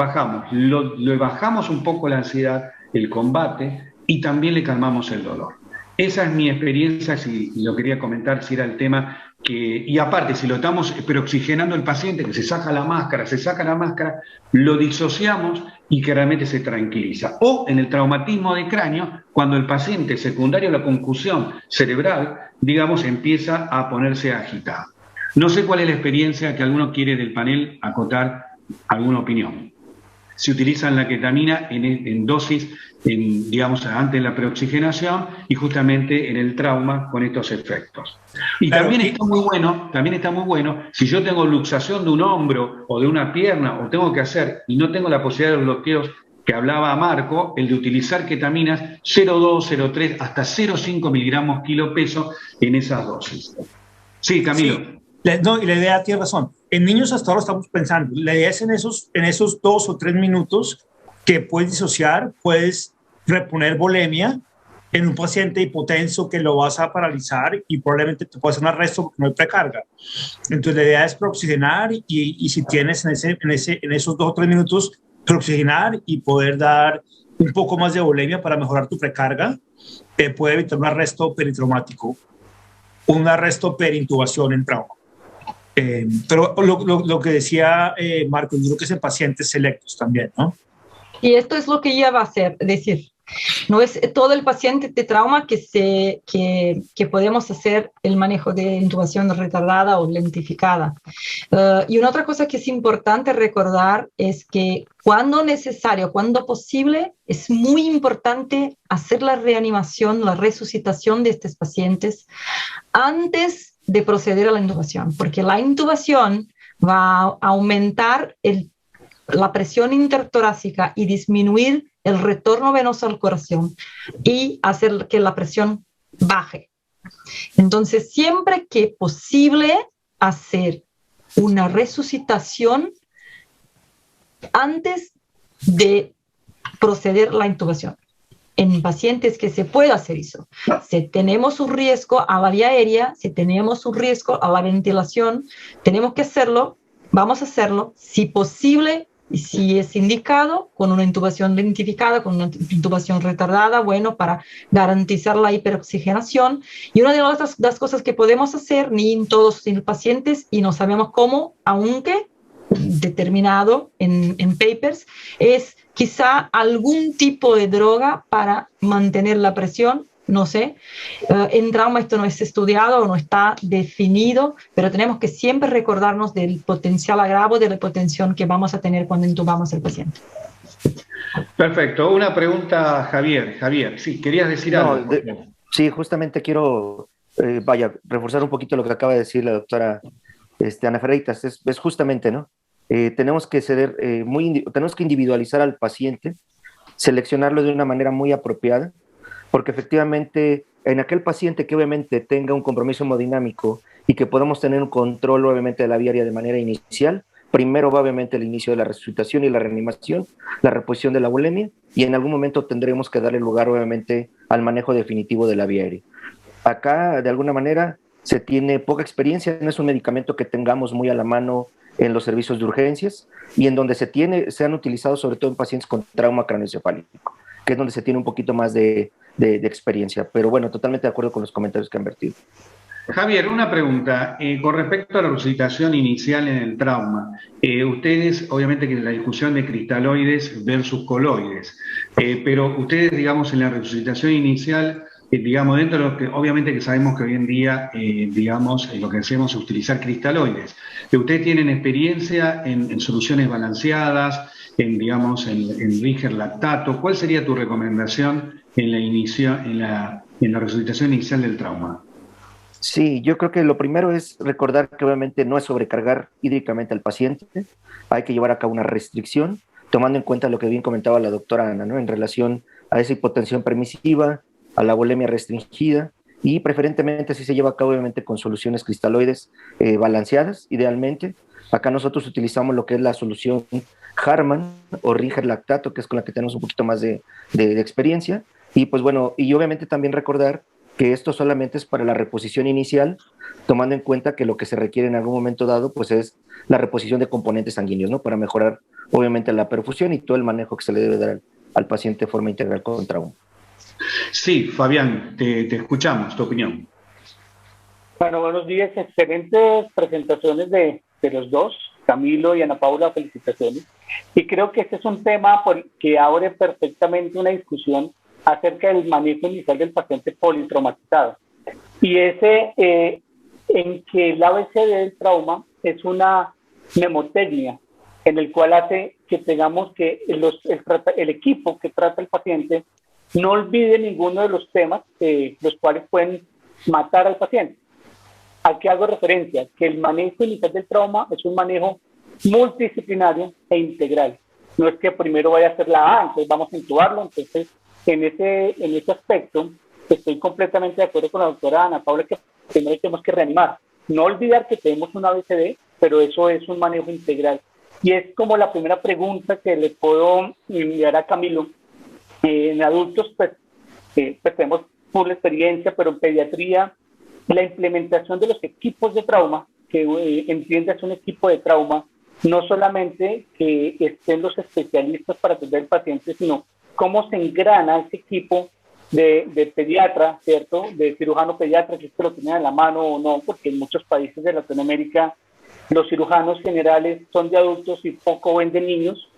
le bajamos un poco la ansiedad, el combate, y también le calmamos el dolor. Esa es mi experiencia, si lo quería comentar, si era el tema y aparte, si lo estamos peroxigenando el paciente, que se saca la máscara, lo disociamos y que realmente se tranquiliza. O en el traumatismo de cráneo, cuando el paciente secundario a la concusión cerebral, digamos, empieza a ponerse agitado. No sé cuál es la experiencia que alguno quiere del panel acotar alguna opinión. Se utilizan la ketamina en dosis, digamos, antes de la preoxigenación y justamente en el trauma con estos efectos. Y también está muy bueno, si yo tengo luxación de un hombro o de una pierna o tengo que hacer y no tengo la posibilidad de los bloqueos que hablaba Marco, el de utilizar ketaminas 0,2, 0,3 hasta 0,5 miligramos kilo peso en esas dosis. Sí, Camilo. Sí. No, y la idea tiene razón. En niños hasta ahora estamos pensando, la idea es en esos 2 o 3 minutos que puedes disociar, puedes reponer volemia en un paciente hipotenso que lo vas a paralizar y probablemente te puede hacer un arresto porque no hay precarga. Entonces la idea es preoxigenar y si tienes en esos 2 o 3 minutos preoxigenar y poder dar un poco más de volemia para mejorar tu precarga, puede evitar un arresto peritraumático, un arresto perintubación en trauma. Pero lo que decía Marco, yo creo que es en pacientes selectos también, ¿no? Y esto es lo que ella va a hacer, es decir, no es todo el paciente de trauma que podemos hacer el manejo de intubación retardada o lentificada. Y una otra cosa que es importante recordar es que cuando necesario, cuando posible, es muy importante hacer la reanimación, la resucitación de estos pacientes antes de proceder a la intubación, porque la intubación va a aumentar la presión intertorácica y disminuir el retorno venoso al corazón y hacer que la presión baje. Entonces, siempre que posible, hacer una resucitación antes de proceder a la intubación. En pacientes que se puede hacer eso. Si tenemos un riesgo a la vía aérea, si tenemos un riesgo a la ventilación, tenemos que hacerlo, vamos a hacerlo, si posible, y si es indicado, con una intubación lentificada, con una intubación retardada, bueno, para garantizar la hiperoxigenación. Y una de las cosas que podemos hacer, ni en todos los pacientes, y no sabemos cómo, aunque determinado en papers, es quizá algún tipo de droga para mantener la presión, no sé. En trauma esto no es estudiado o no está definido, pero tenemos que siempre recordarnos del potencial agravo de la hipotensión que vamos a tener cuando intubamos al paciente. Perfecto. Una pregunta, Javier. Javier, sí, querías decir algo. Sí, justamente quiero reforzar un poquito lo que acaba de decir la doctora Ana Freitas. Es justamente, ¿no? Tenemos que tenemos que individualizar al paciente, seleccionarlo de una manera muy apropiada, porque efectivamente en aquel paciente que obviamente tenga un compromiso hemodinámico y que podamos tener un control obviamente de la vía aérea de manera inicial, primero va obviamente el inicio de la resucitación y la reanimación, la reposición de la volemia, y en algún momento tendremos que darle lugar obviamente al manejo definitivo de la vía aérea. Acá de alguna manera se tiene poca experiencia, no es un medicamento que tengamos muy a la mano en los servicios de urgencias y en donde se han utilizado sobre todo en pacientes con trauma craneoencefálico, que es donde se tiene un poquito más de experiencia. Pero bueno, totalmente de acuerdo con los comentarios que han vertido. Javier, una pregunta. Con respecto a la resucitación inicial en el trauma, ustedes, obviamente que la discusión de cristaloides versus coloides, pero ustedes, digamos, en la resucitación inicial, digamos, dentro de lo que, obviamente que sabemos que hoy en día, digamos, lo que hacemos es utilizar cristaloides. ¿Ustedes tienen experiencia en soluciones balanceadas, digamos, en Riger lactato? ¿Cuál sería tu recomendación en la resucitación inicial del trauma? Sí, yo creo que lo primero es recordar que obviamente no es sobrecargar hídricamente al paciente, hay que llevar a cabo una restricción, tomando en cuenta lo que bien comentaba la doctora Ana, ¿no? En relación a esa hipotensión permisiva, a la bulimia restringida, y preferentemente si se lleva a cabo obviamente con soluciones cristaloides balanceadas, idealmente. Acá nosotros utilizamos lo que es la solución Harman o Ringer lactato, que es con la que tenemos un poquito más de experiencia. Y pues bueno, y obviamente también recordar que esto solamente es para la reposición inicial, tomando en cuenta que lo que se requiere en algún momento dado pues es la reposición de componentes sanguíneos, ¿no? Para mejorar obviamente la perfusión y todo el manejo que se le debe dar al paciente de forma integral con trauma. Sí, Fabián, te escuchamos, tu opinión. Bueno, buenos días, excelentes presentaciones de los dos, Camilo y Ana Paula, felicitaciones. Y creo que este es un tema que abre perfectamente una discusión acerca del manejo inicial del paciente politraumatizado. Y ese en que el ABCD del trauma es una mnemotecnia, en el cual hace que tengamos que el equipo que trata el paciente no olvide ninguno de los temas los cuales pueden matar al paciente. ¿A qué hago referencia? Que el manejo inicial del trauma es un manejo multidisciplinario e integral. No es que primero vaya a hacer la A, entonces vamos a intubarlo. Entonces, en ese aspecto, estoy completamente de acuerdo con la doctora Ana Paula, que primero tenemos que reanimar. No olvidar que tenemos un ABCD, pero eso es un manejo integral. Y es como la primera pregunta que le puedo enviar a Camilo. En adultos, pues tenemos full experiencia, pero en pediatría, la implementación de los equipos de trauma, que entiendas un equipo de trauma, no solamente que estén los especialistas para atender al paciente, sino cómo se engrana ese equipo de pediatra, ¿cierto? De cirujano pediatra, que lo tienen a la mano o no, porque en muchos países de Latinoamérica los cirujanos generales son de adultos y poco ven de niños.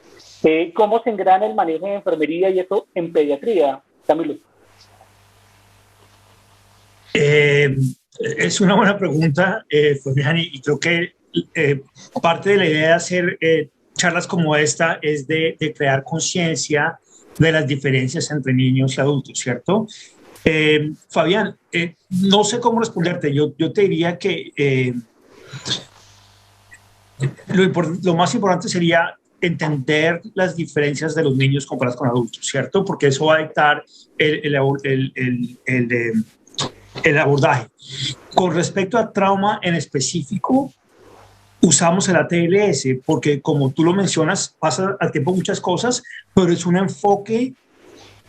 ¿Cómo se engrana el manejo de enfermería y eso en pediatría, Camilo? Es una buena pregunta, Fabián, y creo que parte de la idea de hacer charlas como esta es de crear conciencia de las diferencias entre niños y adultos, ¿cierto? Fabián, no sé cómo responderte. Yo te diría que lo más importante sería entender las diferencias de los niños comparados con adultos, ¿cierto? Porque eso va a dictar el abordaje. Con respecto a trauma en específico, usamos el ATLS porque, como tú lo mencionas, pasa al tiempo muchas cosas, pero es un enfoque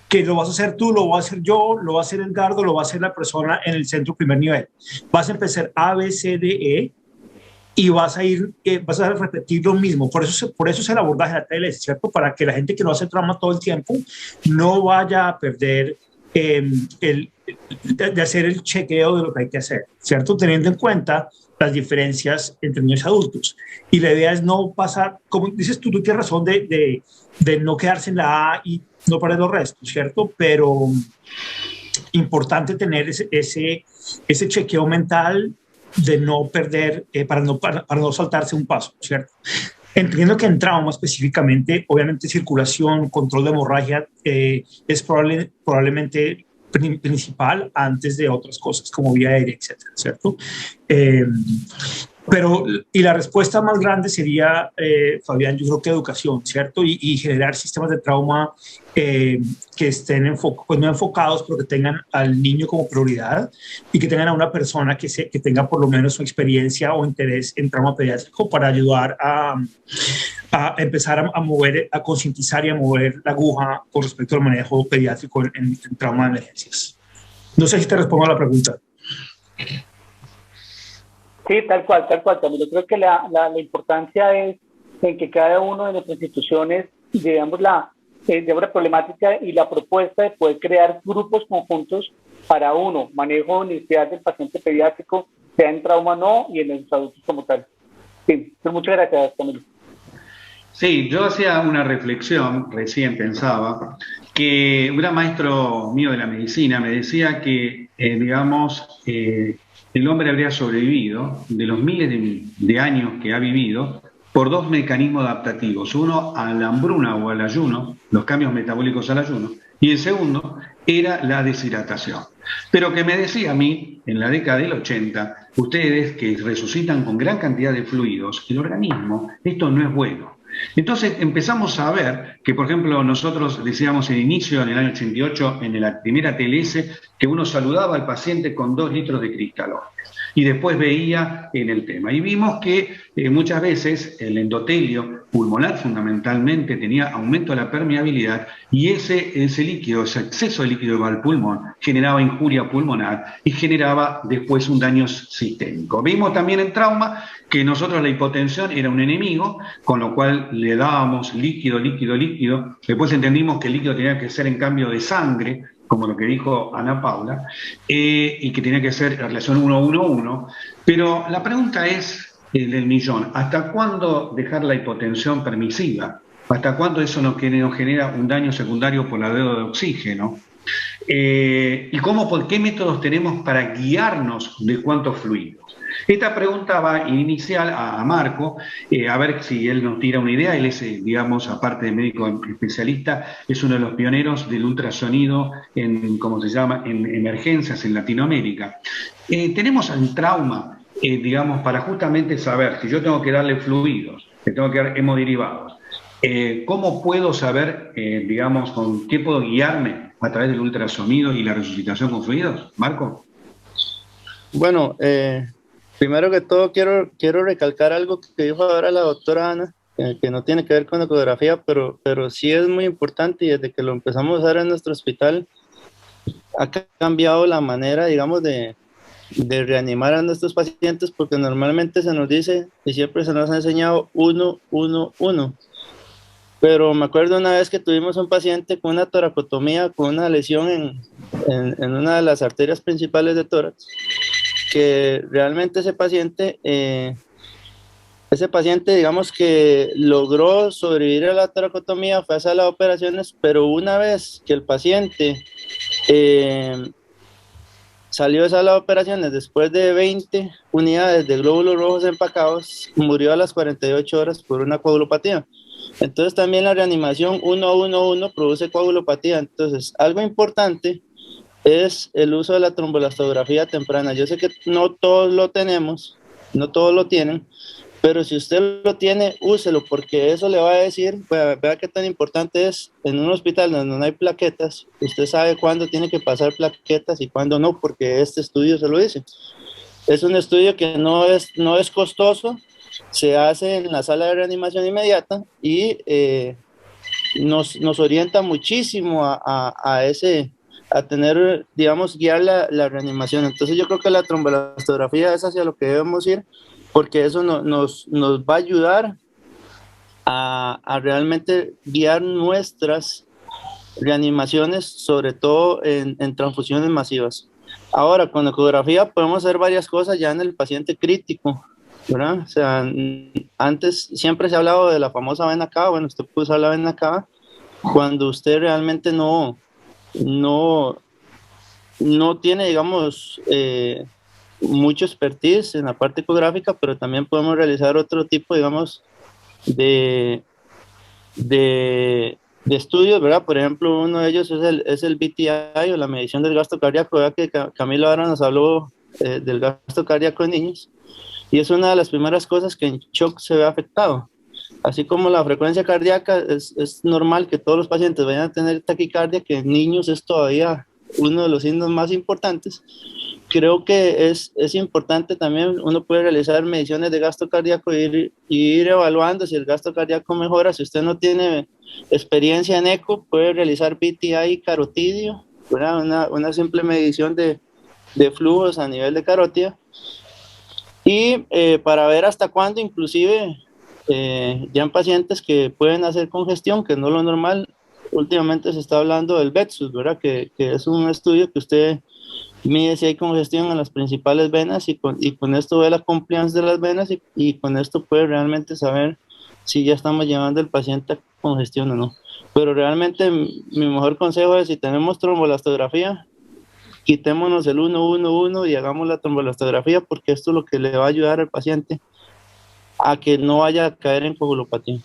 que lo vas a hacer tú, lo voy a hacer yo, lo va a hacer Edgardo, lo va a hacer la persona en el centro primer nivel. Vas a empezar A, B, C, D, E y vas a repetir lo mismo. Por eso es el abordaje de ATLS, ¿cierto? Para que la gente que no hace trauma todo el tiempo no vaya a perder de hacer el chequeo de lo que hay que hacer, ¿cierto? Teniendo en cuenta las diferencias entre niños y adultos. Y la idea es no pasar, como dices tú tienes razón de no quedarse en la A y no perder los restos, ¿cierto? Pero importante tener ese chequeo mental de no perder, para no saltarse un paso, ¿cierto? Entiendo que en trauma específicamente, obviamente circulación, control de hemorragia es probablemente principal antes de otras cosas como vía aérea, etcétera, ¿cierto? Y la respuesta más grande sería, Fabián, yo creo que educación, ¿cierto? Y generar sistemas de trauma que estén pues no enfocados, pero que tengan al niño como prioridad y que tengan a una persona que tenga por lo menos su experiencia o interés en trauma pediátrico para ayudar a empezar a mover, a concientizar y a mover la aguja con respecto al manejo pediátrico en trauma de emergencias. No sé si te respondo a la pregunta. Sí, tal cual, Camilo. Creo que la importancia es en que cada una de nuestras instituciones, digamos, la problemática y la propuesta de poder crear grupos conjuntos para manejo inicial del paciente pediátrico, sea en trauma o no, y en los adultos como tal. Sí, pues muchas gracias, Camilo. Sí, yo hacía una reflexión, recién pensaba, que un gran maestro mío de la medicina me decía que, el hombre habría sobrevivido de los miles de años que ha vivido por dos mecanismos adaptativos. Uno, a la hambruna o al ayuno, los cambios metabólicos al ayuno, y el segundo era la deshidratación. Pero que me decía a mí, en la década del 80, ustedes que resucitan con gran cantidad de fluidos, el organismo, esto no es bueno. Entonces empezamos a ver que, por ejemplo, nosotros decíamos en inicio, en el año 88, en la primera TLS, que uno saludaba al paciente con 2 litros de cristalón y después veía en el tema. Y vimos que muchas veces el endotelio pulmonar fundamentalmente tenía aumento de la permeabilidad y ese líquido, ese exceso de líquido al pulmón generaba injuria pulmonar y generaba después un daño sistémico. Vimos también en trauma que nosotros la hipotensión era un enemigo, con lo cual le dábamos líquido. Después entendimos que el líquido tenía que ser en cambio de sangre, como lo que dijo Ana Paula, y que tenía que ser en relación 1-1-1. Pero la pregunta es del millón, ¿hasta cuándo dejar la hipotensión permisiva? ¿Hasta cuándo eso nos genera un daño secundario por la deuda de oxígeno? ¿Y por qué métodos tenemos para guiarnos de cuántos fluidos? Esta pregunta va inicial a Marco, a ver si él nos tira una idea. Él es, digamos, aparte de médico especialista, es uno de los pioneros del ultrasonido en, ¿cómo se llama?, en emergencias en Latinoamérica. Tenemos en trauma, digamos, para justamente saber si yo tengo que darle fluidos, que tengo que dar hemoderivados, ¿cómo puedo saber, digamos, con qué puedo guiarme a través del ultrasonido y la resucitación con fluidos? Marco. Bueno, primero que todo quiero recalcar algo que dijo ahora la doctora Ana, que no tiene que ver con ecografía, pero sí es muy importante, y desde que lo empezamos a usar en nuestro hospital ha cambiado la manera, digamos, de reanimar a nuestros pacientes, porque normalmente se nos dice, y siempre se nos ha enseñado 1-1-1. Pero me acuerdo una vez que tuvimos un paciente con una toracotomía, con una lesión en una de las arterias principales de tórax, que realmente ese paciente, digamos que logró sobrevivir a la toracotomía, fue a sala de operaciones, pero una vez que el paciente salió de sala de operaciones después de 20 unidades de glóbulos rojos empacados, murió a las 48 horas por una coagulopatía. Entonces también la reanimación 1-1-1 produce coagulopatía. Entonces algo importante es el uso de la tromboelastografía temprana. Yo sé que no todos lo tenemos, no todos lo tienen, pero si usted lo tiene, úselo, porque eso le va a decir, vea qué tan importante es en un hospital donde no hay plaquetas. Usted sabe cuándo tiene que pasar plaquetas y cuándo no, porque este estudio se lo dice. Es un estudio que no es costoso, se hace en la sala de reanimación inmediata y nos orienta muchísimo a tener, digamos, guiar la reanimación. Entonces yo creo que la tromboelastografía es hacia lo que debemos ir, porque eso nos va a ayudar a realmente guiar nuestras reanimaciones, sobre todo en transfusiones masivas. Ahora, con ecografía podemos hacer varias cosas ya en el paciente crítico, ¿verdad? O sea, antes siempre se ha hablado de la famosa vena cava. Bueno, usted puede usar la vena cava cuando usted realmente no tiene, digamos, mucho expertise en la parte ecográfica, pero también podemos realizar otro tipo, digamos, de estudios, ¿verdad? Por ejemplo, uno de ellos es el BTI, o la medición del gasto cardíaco, ¿verdad? Que Camilo ahora nos habló del gasto cardíaco en niños, y es una de las primeras cosas que en shock se ve afectado. Así como la frecuencia cardíaca, es normal que todos los pacientes vayan a tener taquicardia, que en niños es todavía uno de los signos más importantes. Creo que es importante también, uno puede realizar mediciones de gasto cardíaco y ir evaluando si el gasto cardíaco mejora. Si usted no tiene experiencia en eco, puede realizar BTI carotidio, una simple medición de flujos a nivel de carótida, y para ver hasta cuándo, inclusive ya en pacientes que pueden hacer congestión, que no es lo normal. Últimamente se está hablando del VETSUS, ¿verdad? Que es un estudio que usted mide si hay congestión en las principales venas, y con esto ve la compliance de las venas, y con esto puede realmente saber si ya estamos llevando al paciente a congestión o no. Pero realmente mi mejor consejo es, si tenemos tromboelastografía, quitémonos el 1-1-1 y hagamos la tromboelastografía, porque esto es lo que le va a ayudar al paciente a que no vaya a caer en coagulopatía.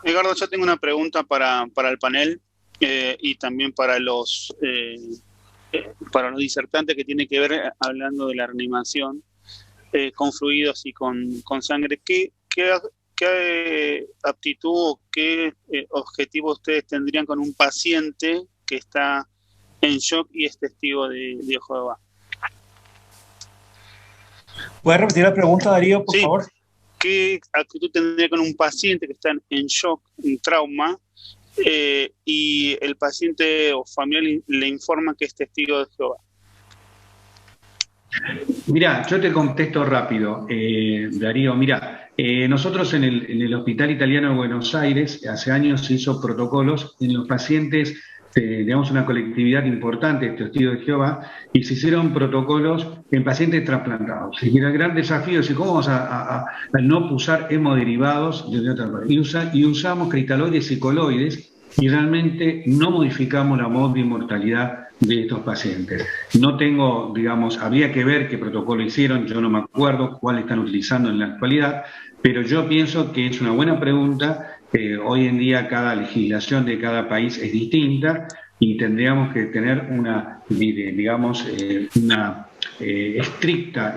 Edgardo, yo tengo una pregunta para el panel y también para los disertantes, que tiene que ver, hablando de la reanimación con fluidos y con sangre. ¿qué aptitud o qué objetivo ustedes tendrían con un paciente que está en shock y es testigo de Jehová? ¿Puedes repetir la pregunta, Darío, por favor? ¿Qué actitud tendría con un paciente que está en shock, en trauma, y el paciente o familiar le informa que es testigo de Jehová? Mira, yo te contesto rápido, Darío. Mira, nosotros en el Hospital Italiano de Buenos Aires, hace años se hizo protocolos en los pacientes, digamos una colectividad importante de testigos de Jehová, y se hicieron protocolos en pacientes trasplantados. Y el gran desafío es cómo vamos a no usar hemoderivados de otra manera. Y usamos cristaloides y coloides, y realmente no modificamos la mortalidad de estos pacientes. No tengo, digamos, habría que ver qué protocolo hicieron, yo no me acuerdo cuál están utilizando en la actualidad, pero yo pienso que es una buena pregunta. Hoy en día cada legislación de cada país es distinta y tendríamos que tener una, digamos, una estricta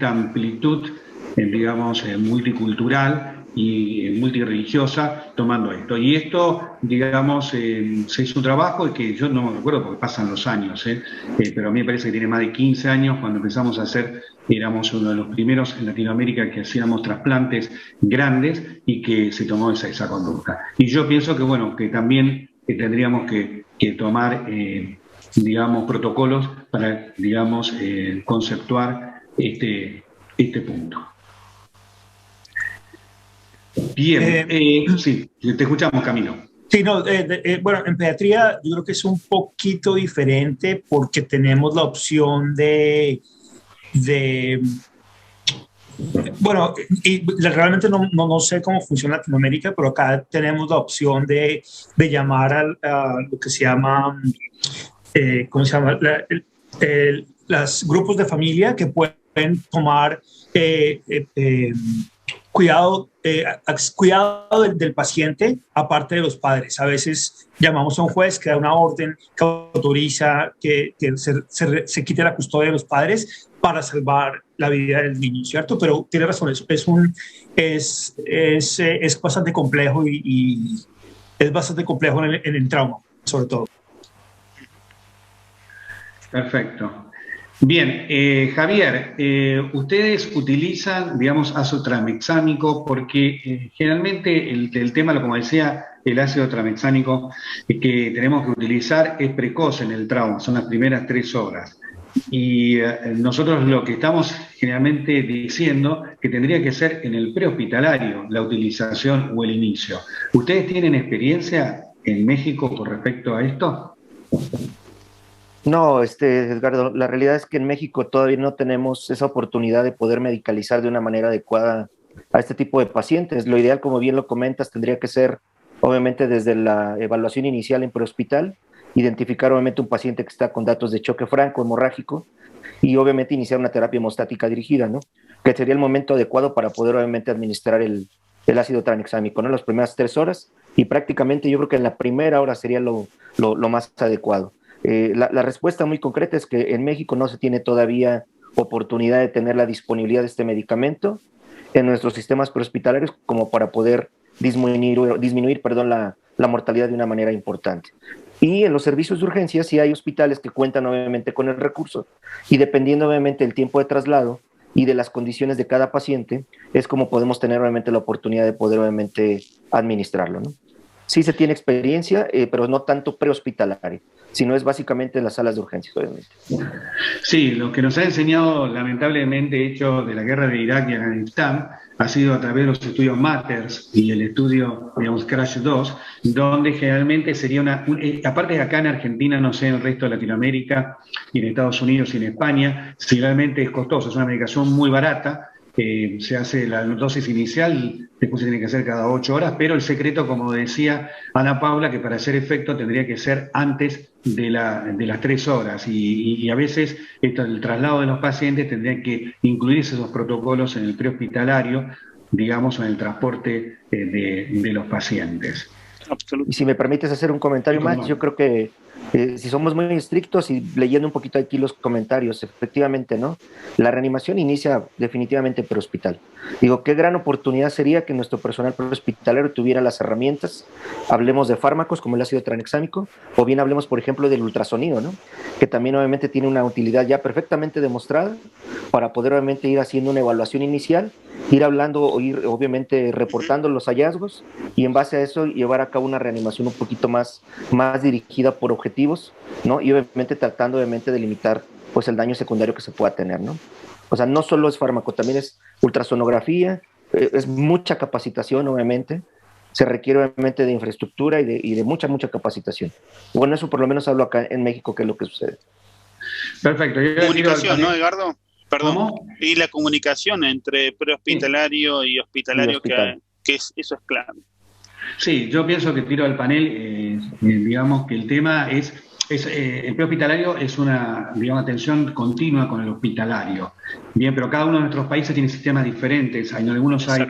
amplitud, digamos, multicultural y multirreligiosa tomando esto. Y esto, digamos, se hizo un trabajo que yo no me recuerdo porque pasan los años, pero a mí me parece que tiene más de 15 años cuando empezamos a hacer, éramos uno de los primeros en Latinoamérica que hacíamos trasplantes grandes y que se tomó esa conducta. Y yo pienso que, bueno, que también tendríamos que tomar, digamos, protocolos para, digamos, conceptuar este punto. Bien, sí, te escuchamos, Camilo. Sí, no, bueno, en pediatría yo creo que es un poquito diferente porque tenemos la opción bueno, y realmente no sé cómo funciona en Latinoamérica, pero acá tenemos la opción de llamar a lo que se llama, ¿cómo se llama? Los grupos de familia que pueden tomar cuidado del paciente, aparte de los padres. A veces llamamos a un juez que da una orden que autoriza que se quite la custodia de los padres para salvar la vida del niño, ¿cierto? Pero tiene razón, es bastante complejo y es bastante complejo en el trauma, sobre todo. Perfecto. Bien, Javier, ustedes utilizan, digamos, ácido tranexámico porque generalmente el tema, como decía, el ácido tranexámico que tenemos que utilizar es precoz en el trauma, son las primeras 3 horas. Y nosotros lo que estamos generalmente diciendo que tendría que ser en el prehospitalario la utilización o el inicio. ¿Ustedes tienen experiencia en México con respecto a esto? No, Edgardo, la realidad es que en México todavía no tenemos esa oportunidad de poder medicalizar de una manera adecuada a este tipo de pacientes. Lo ideal, como bien lo comentas, tendría que ser, obviamente, desde la evaluación inicial en prehospital, identificar obviamente un paciente que está con datos de choque franco, hemorrágico, y obviamente iniciar una terapia hemostática dirigida, ¿no? Que sería el momento adecuado para poder obviamente administrar el ácido tranexámico, ¿no? Las primeras 3 horas, y prácticamente yo creo que en la primera hora sería lo más adecuado. La respuesta muy concreta es que en México no se tiene todavía oportunidad de tener la disponibilidad de este medicamento en nuestros sistemas prehospitalarios como para poder disminuir la mortalidad de una manera importante. Y en los servicios de urgencia sí hay hospitales que cuentan obviamente con el recurso y dependiendo obviamente del tiempo de traslado y de las condiciones de cada paciente es como podemos tener obviamente la oportunidad de poder obviamente administrarlo, ¿no? Sí se tiene experiencia, pero no tanto prehospitalaria, sino es básicamente en las salas de urgencias, obviamente. Sí, lo que nos ha enseñado lamentablemente hecho de la guerra de Irak y Afganistán ha sido a través de los estudios Matters y el estudio, digamos, Crash 2, donde generalmente sería aparte de acá en Argentina, no sé, en el resto de Latinoamérica y en Estados Unidos y en España, si realmente es costoso, es una medicación muy barata, se hace la dosis inicial, después se tiene que hacer cada 8 horas, pero el secreto, como decía Ana Paula, que para hacer efecto tendría que ser antes de las 3 horas y a veces el traslado de los pacientes tendría que incluirse esos protocolos en el prehospitalario, digamos, en el transporte de los pacientes. Y si me permites hacer un comentario más, yo creo que Si somos muy estrictos y leyendo un poquito aquí los comentarios, efectivamente, ¿no? La reanimación inicia definitivamente prehospital. Digo, qué gran oportunidad sería que nuestro personal prehospitalario tuviera las herramientas, hablemos de fármacos como el ácido tranexámico, o bien hablemos, por ejemplo, del ultrasonido, ¿no? Que también obviamente tiene una utilidad ya perfectamente demostrada para poder obviamente ir haciendo una evaluación inicial, ir hablando o ir obviamente reportando los hallazgos y en base a eso llevar a cabo una reanimación un poquito más dirigida por objetivos, ¿no? Y obviamente tratando obviamente de limitar pues el daño secundario que se pueda tener, ¿no? O sea, no solo es fármaco, también es ultrasonografía, es mucha capacitación obviamente, se requiere obviamente de infraestructura y de mucha capacitación. Bueno, eso por lo menos hablo acá en México, que es lo que sucede. Perfecto. Comunicación, ¿no, Edgardo? Perdón. ¿Cómo? Y la comunicación entre prehospitalario y hospitalario, que eso es clave. Sí, yo pienso que tiro al panel, digamos que el tema es el prehospitalario es una, digamos, atención continua con el hospitalario. Bien, pero cada uno de nuestros países tiene sistemas diferentes. En algunos hay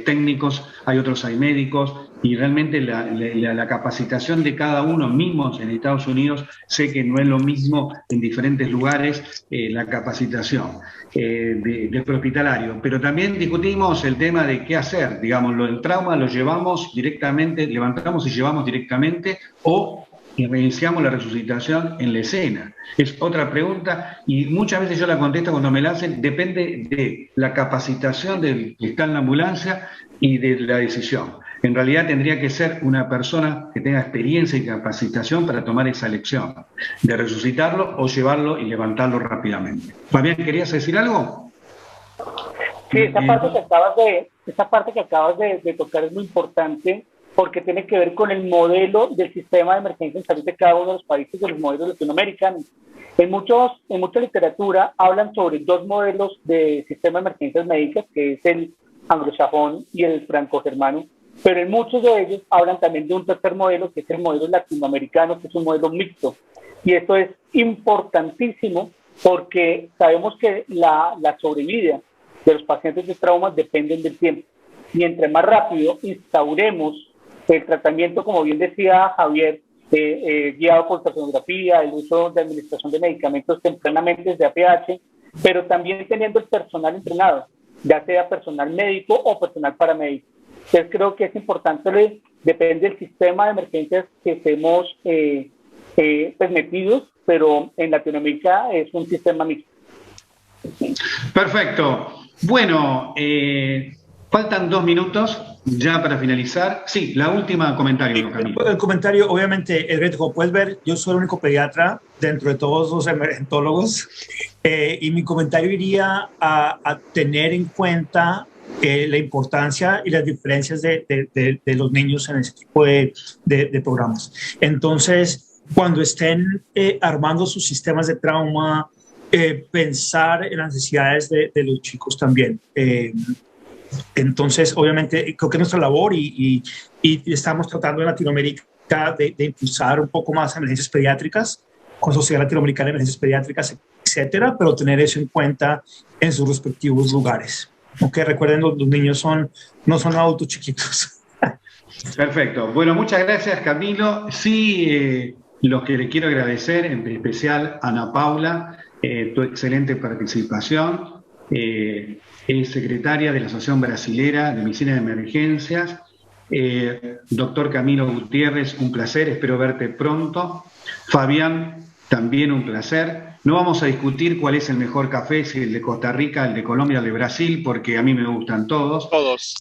técnicos, hay otros hay médicos, y realmente la capacitación de cada uno, mismos en Estados Unidos, sé que no es lo mismo en diferentes lugares la capacitación del prehospitalario. Pero también discutimos el tema de qué hacer. Digamos, lo del trauma lo llevamos directamente, levantamos y llevamos directamente, o y reiniciamos la resucitación en la escena. Es otra pregunta y muchas veces yo la contesto cuando me la hacen, depende de la capacitación del que está en la ambulancia y de la decisión. En realidad tendría que ser una persona que tenga experiencia y capacitación para tomar esa elección, de resucitarlo o llevarlo y levantarlo rápidamente. Fabián, ¿querías decir algo? Sí, esa parte que acabas de tocar es muy importante, porque tiene que ver con el modelo del sistema de emergencia en salud de cada uno de los países de los modelos latinoamericanos. En mucha literatura hablan sobre dos modelos de sistema de emergencias médicas, que es el anglosajón y el franco-germano, pero en muchos de ellos hablan también de un tercer modelo, que es el modelo latinoamericano, que es un modelo mixto. Y esto es importantísimo porque sabemos que la sobrevida de los pacientes de traumas dependen del tiempo. Y entre más rápido instauremos el tratamiento, como bien decía Javier, guiado por ultrasonografía, el uso de administración de medicamentos tempranamente desde APH, pero también teniendo el personal entrenado, ya sea personal médico o personal paramédico. Entonces creo que es importante, depende del sistema de emergencias que estemos pues metidos, pero en Latinoamérica es un sistema mixto. Perfecto. Bueno, faltan 2 minutos ya para finalizar. Sí, la última comentario. El comentario, obviamente, como puedes ver, yo soy el único pediatra dentro de todos los emergentólogos y mi comentario iría a tener en cuenta la importancia y las diferencias de los niños en ese tipo de programas. Entonces, cuando estén armando sus sistemas de trauma, pensar en las necesidades de los chicos también. Entonces, obviamente, creo que es nuestra labor y estamos tratando en Latinoamérica de impulsar un poco más emergencias pediátricas, con Sociedad Latinoamericana de Emergencias Pediátricas, etcétera, pero tener eso en cuenta en sus respectivos lugares. Okay, recuerden, los niños no son adultos chiquitos. Perfecto. Bueno, muchas gracias, Camilo. Sí, lo que le quiero agradecer, en especial a Ana Paula, tu excelente participación. Es secretaria de la Asociación Brasilera de Medicina de Emergencias. Doctor Camilo Gutiérrez, un placer, espero verte pronto. Fabián, también un placer. No vamos a discutir cuál es el mejor café, si el de Costa Rica, el de Colombia, el de Brasil, porque a mí me gustan todos. Todos.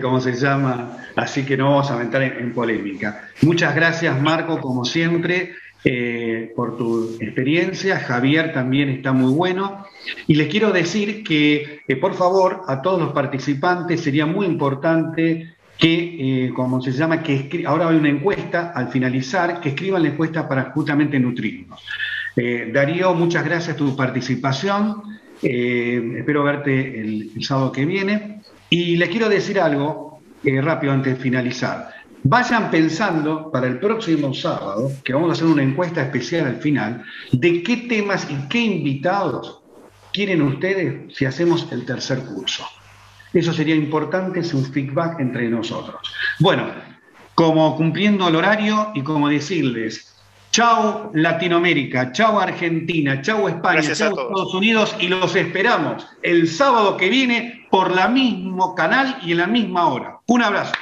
¿Cómo se llama? Así que no vamos a entrar en polémica. Muchas gracias, Marco, como siempre, por tu experiencia. Javier también está muy bueno. Y les quiero decir que, por favor, a todos los participantes sería muy importante que, ¿cómo se llama? Ahora hay una encuesta al finalizar, que escriban la encuesta para justamente nutrirnos. Darío, muchas gracias por tu participación. Espero verte el sábado que viene. Y les quiero decir algo rápido antes de finalizar. Vayan pensando para el próximo sábado, que vamos a hacer una encuesta especial al final, de qué temas y qué invitados quieren ustedes si hacemos el tercer curso. Eso sería importante, es un feedback entre nosotros. Bueno, como cumpliendo el horario y como decirles, Chau Latinoamérica, chau Argentina, chau España, Gracias a chau todos. Estados Unidos, y los esperamos el sábado que viene por el mismo canal y en la misma hora. Un abrazo.